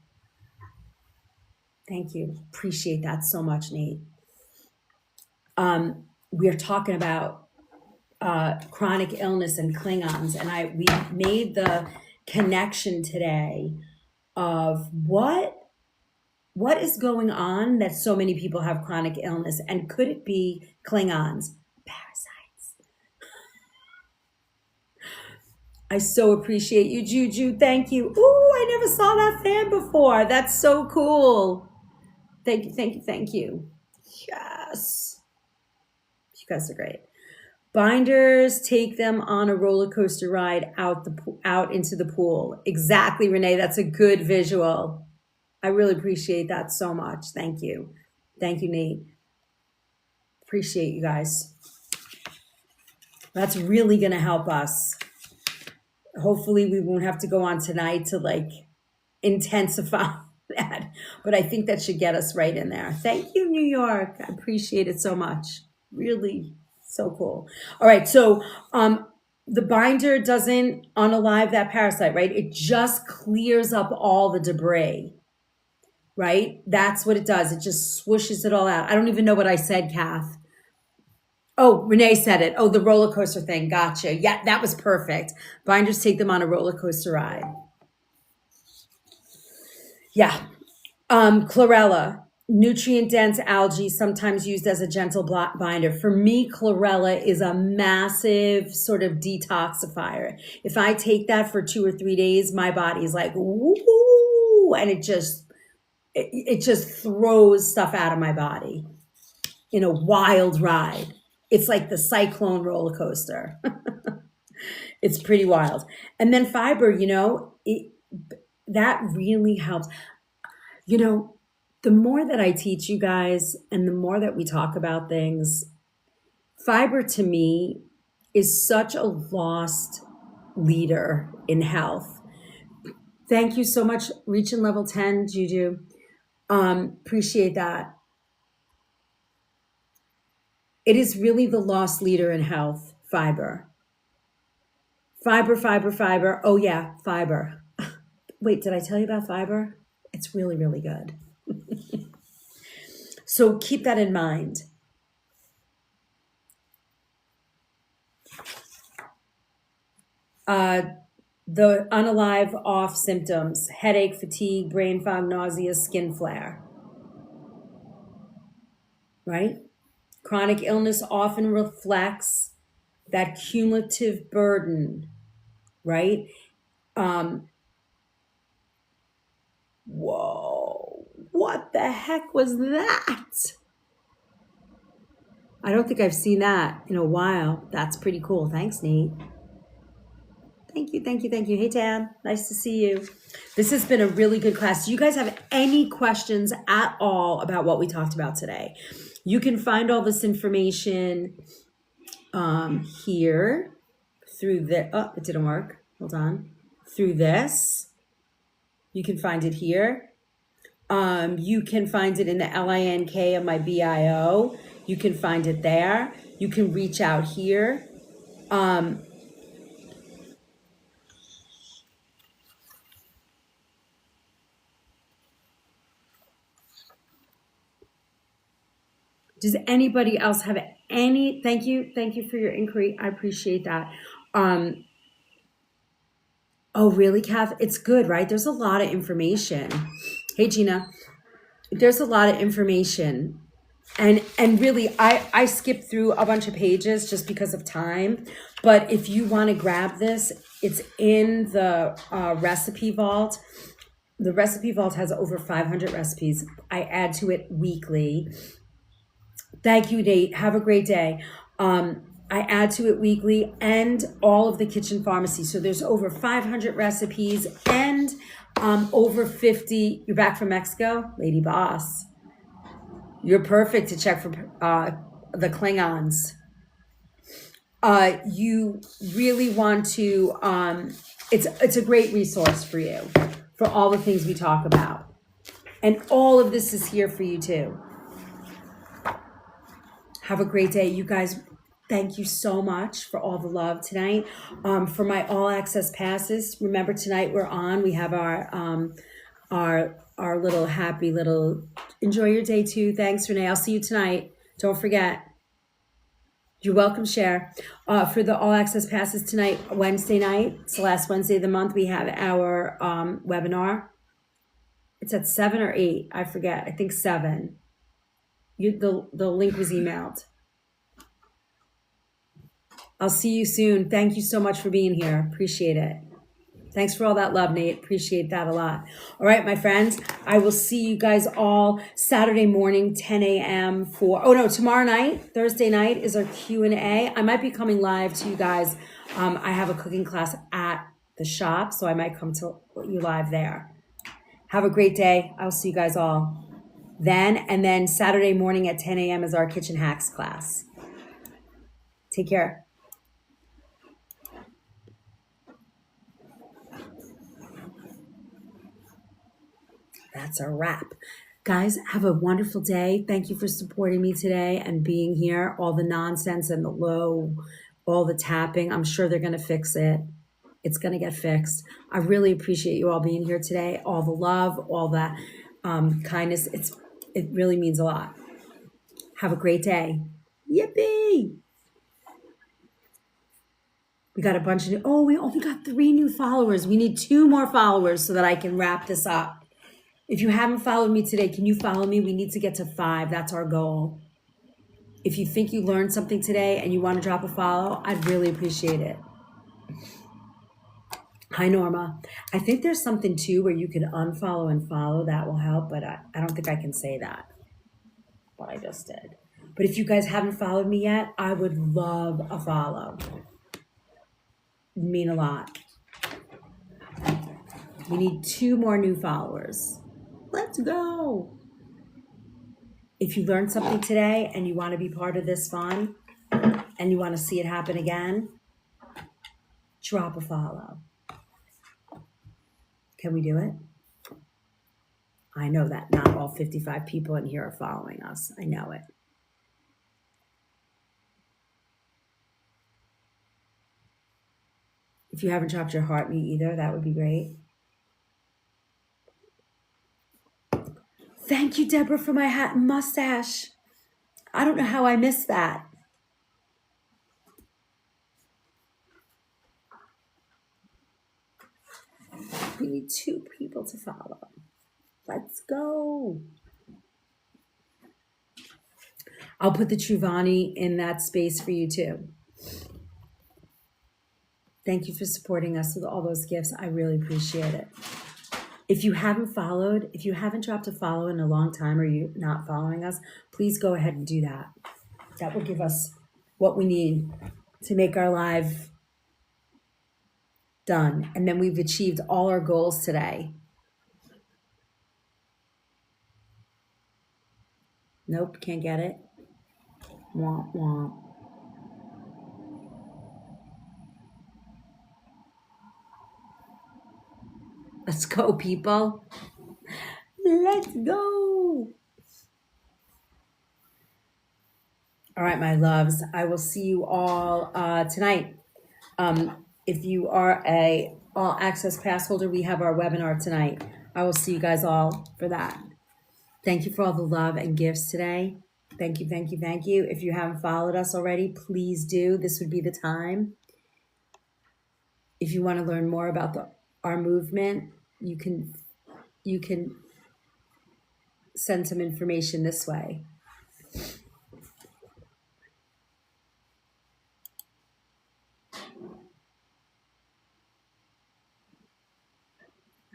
Thank you. Appreciate that so much, Nate. We are talking about chronic illness and Klingons, and we made the connection today of what is going on that so many people have chronic illness, and could it be Klingons? Parasites. I so appreciate you, Juju. Thank you. Ooh, I never saw that fan before. That's so cool. Thank you, thank you, thank you. Yes. You guys are great. Binders take them on a roller coaster ride out into the pool. Exactly, Renee. That's a good visual. I really appreciate that so much. Thank you. Thank you, Nate. Appreciate you guys. That's really going to help us. Hopefully we won't have to go on tonight to intensify that, but I think that should get us right in there. Thank you, New York. I appreciate it so much. Really so cool. All right. So, the binder doesn't unalive that parasite, right? It just clears up all the debris, right? That's what it does. It just swooshes it all out. I don't even know what I said, Kath. Oh, Renee said it. Oh, the roller coaster thing. Gotcha. Yeah, that was perfect. Binders take them on a roller coaster ride. Yeah. Chlorella, nutrient-dense algae, sometimes used as a gentle binder. For me, chlorella is a massive sort of detoxifier. If I take that for 2 or 3 days, my body is like, woo, and it just throws stuff out of my body in a wild ride. It's like the cyclone roller coaster. It's pretty wild. And then fiber, that really helps. The more that I teach you guys and the more that we talk about things, fiber to me is such a lost leader in health. Thank you so much. Reaching level 10, Juju. Appreciate that. It is really the lost leader in health, fiber. Fiber. Oh yeah, fiber. Wait, did I tell you about fiber? It's really, really good. So keep that in mind. The unalive off symptoms: headache, fatigue, brain fog, nausea, skin flare. Right? Chronic illness often reflects that cumulative burden, right? Whoa, what the heck was that? I don't think I've seen that in a while. That's pretty cool. Thanks, Nate. Thank you. Hey, Tam, nice to see you. This has been a really good class. Do you guys have any questions at all about what we talked about today? You can find all this information here through the, oh, it didn't work. Hold on. Through this. You can find it here. You can find it in the link of my bio. You can find it there. You can reach out here. Does anybody else have any? Thank you for your inquiry. I appreciate that. Oh, really, Kath? It's good, right? There's a lot of information. Hey, Gina. There's a lot of information. And really, I skipped through a bunch of pages just because of time. But if you want to grab this, it's in the recipe vault. The recipe vault has over 500 recipes. I add to it weekly. Thank you, Nate. Have a great day. I add to it weekly and all of the kitchen pharmacy. So there's over 500 recipes and over 50. You're back from Mexico? Lady Boss. You're perfect to check for the Klingons. You really want to, it's a great resource for you for all the things we talk about. And all of this is here for you too. Have a great day. You guys, thank you so much for all the love tonight. For my all access passes, remember tonight we're on. We have our little happy little, enjoy your day too. Thanks, Renee. I'll see you tonight. Don't forget. You're welcome, Cher. For the all access passes tonight, Wednesday night, it's the last Wednesday of the month, we have our webinar. It's at 7 or 8, I forget. I think 7. The link was emailed. I'll see you soon. Thank you so much for being here. Appreciate it. Thanks for all that love, Nate. Appreciate that a lot. All right, my friends, I will see you guys all Saturday morning, 10 a.m. tomorrow night, Thursday night is our Q&A. I might be coming live to you guys. I have a cooking class at the shop, so I might come to you live there. Have a great day. I'll see you guys all then. And then Saturday morning at 10 a.m. is our kitchen hacks class. Take care. That's a wrap. Guys, have a wonderful day. Thank you for supporting me today and being here. All the nonsense and the low, all the tapping, I'm sure they're going to fix it. It's going to get fixed. I really appreciate you all being here today. All the love, all the kindness. It really means a lot. Have a great day. Yippee! We got a bunch of we only got 3 new followers. We need 2 more followers so that I can wrap this up. If you haven't followed me today, can you follow me? We need to get to 5. That's our goal. If you think you learned something today and you want to drop a follow, I'd really appreciate it. Hi, Norma. I think there's something too where you can unfollow and follow. That will help, but I don't think I can say that. But I just did. But if you guys haven't followed me yet, I would love a follow. It'd mean a lot. We need 2 more new followers. Let's go. If you learned something today and you want to be part of this fun and you want to see it happen again, drop a follow. Can we do it? I know that not all 55 people in here are following us. I know it. If you haven't dropped your heart, me either, that would be great. Thank you, Deborah, for my hat and mustache. I don't know how I missed that. We need 2 people to follow. Let's go. I'll put the Truvani in that space for you too. Thank you for supporting us with all those gifts. I really appreciate it. If you haven't dropped a follow in a long time or you're not following us, please go ahead and do that. That will give us what we need to make our live done. And then we've achieved all our goals today. Nope, can't get it. Womp womp. Let's go, people. Let's go. All right, my loves. I will see you all tonight. If you are a all access pass holder, we have our webinar tonight. I will see you guys all for that. Thank you for all the love and gifts today. Thank you, thank you, thank you. If you haven't followed us already, please do. This would be the time. If you want to learn more about our movement, you can send some information this way.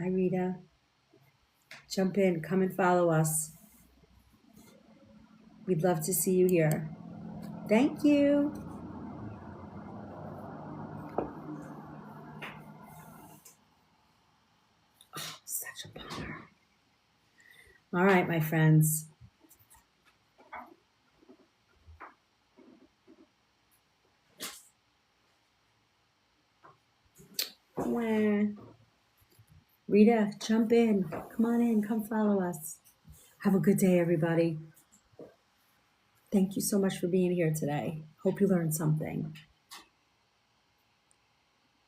Hi, Rita. Jump in, come and follow us. We'd love to see you here. Thank you. Oh, such a bummer. All right, my friends. Wah. Rita, jump in. Come on in. Come follow us. Have a good day, everybody. Thank you so much for being here today. Hope you learned something.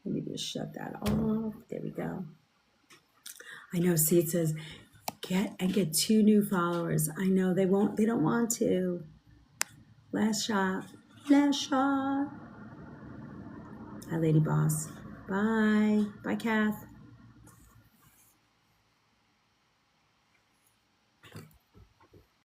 Let me just shut that off. There we go. I know, see, it says get 2 new followers. I know they don't want to. Last shot. Last shot. Hi, Lady Boss. Bye. Bye, Kath.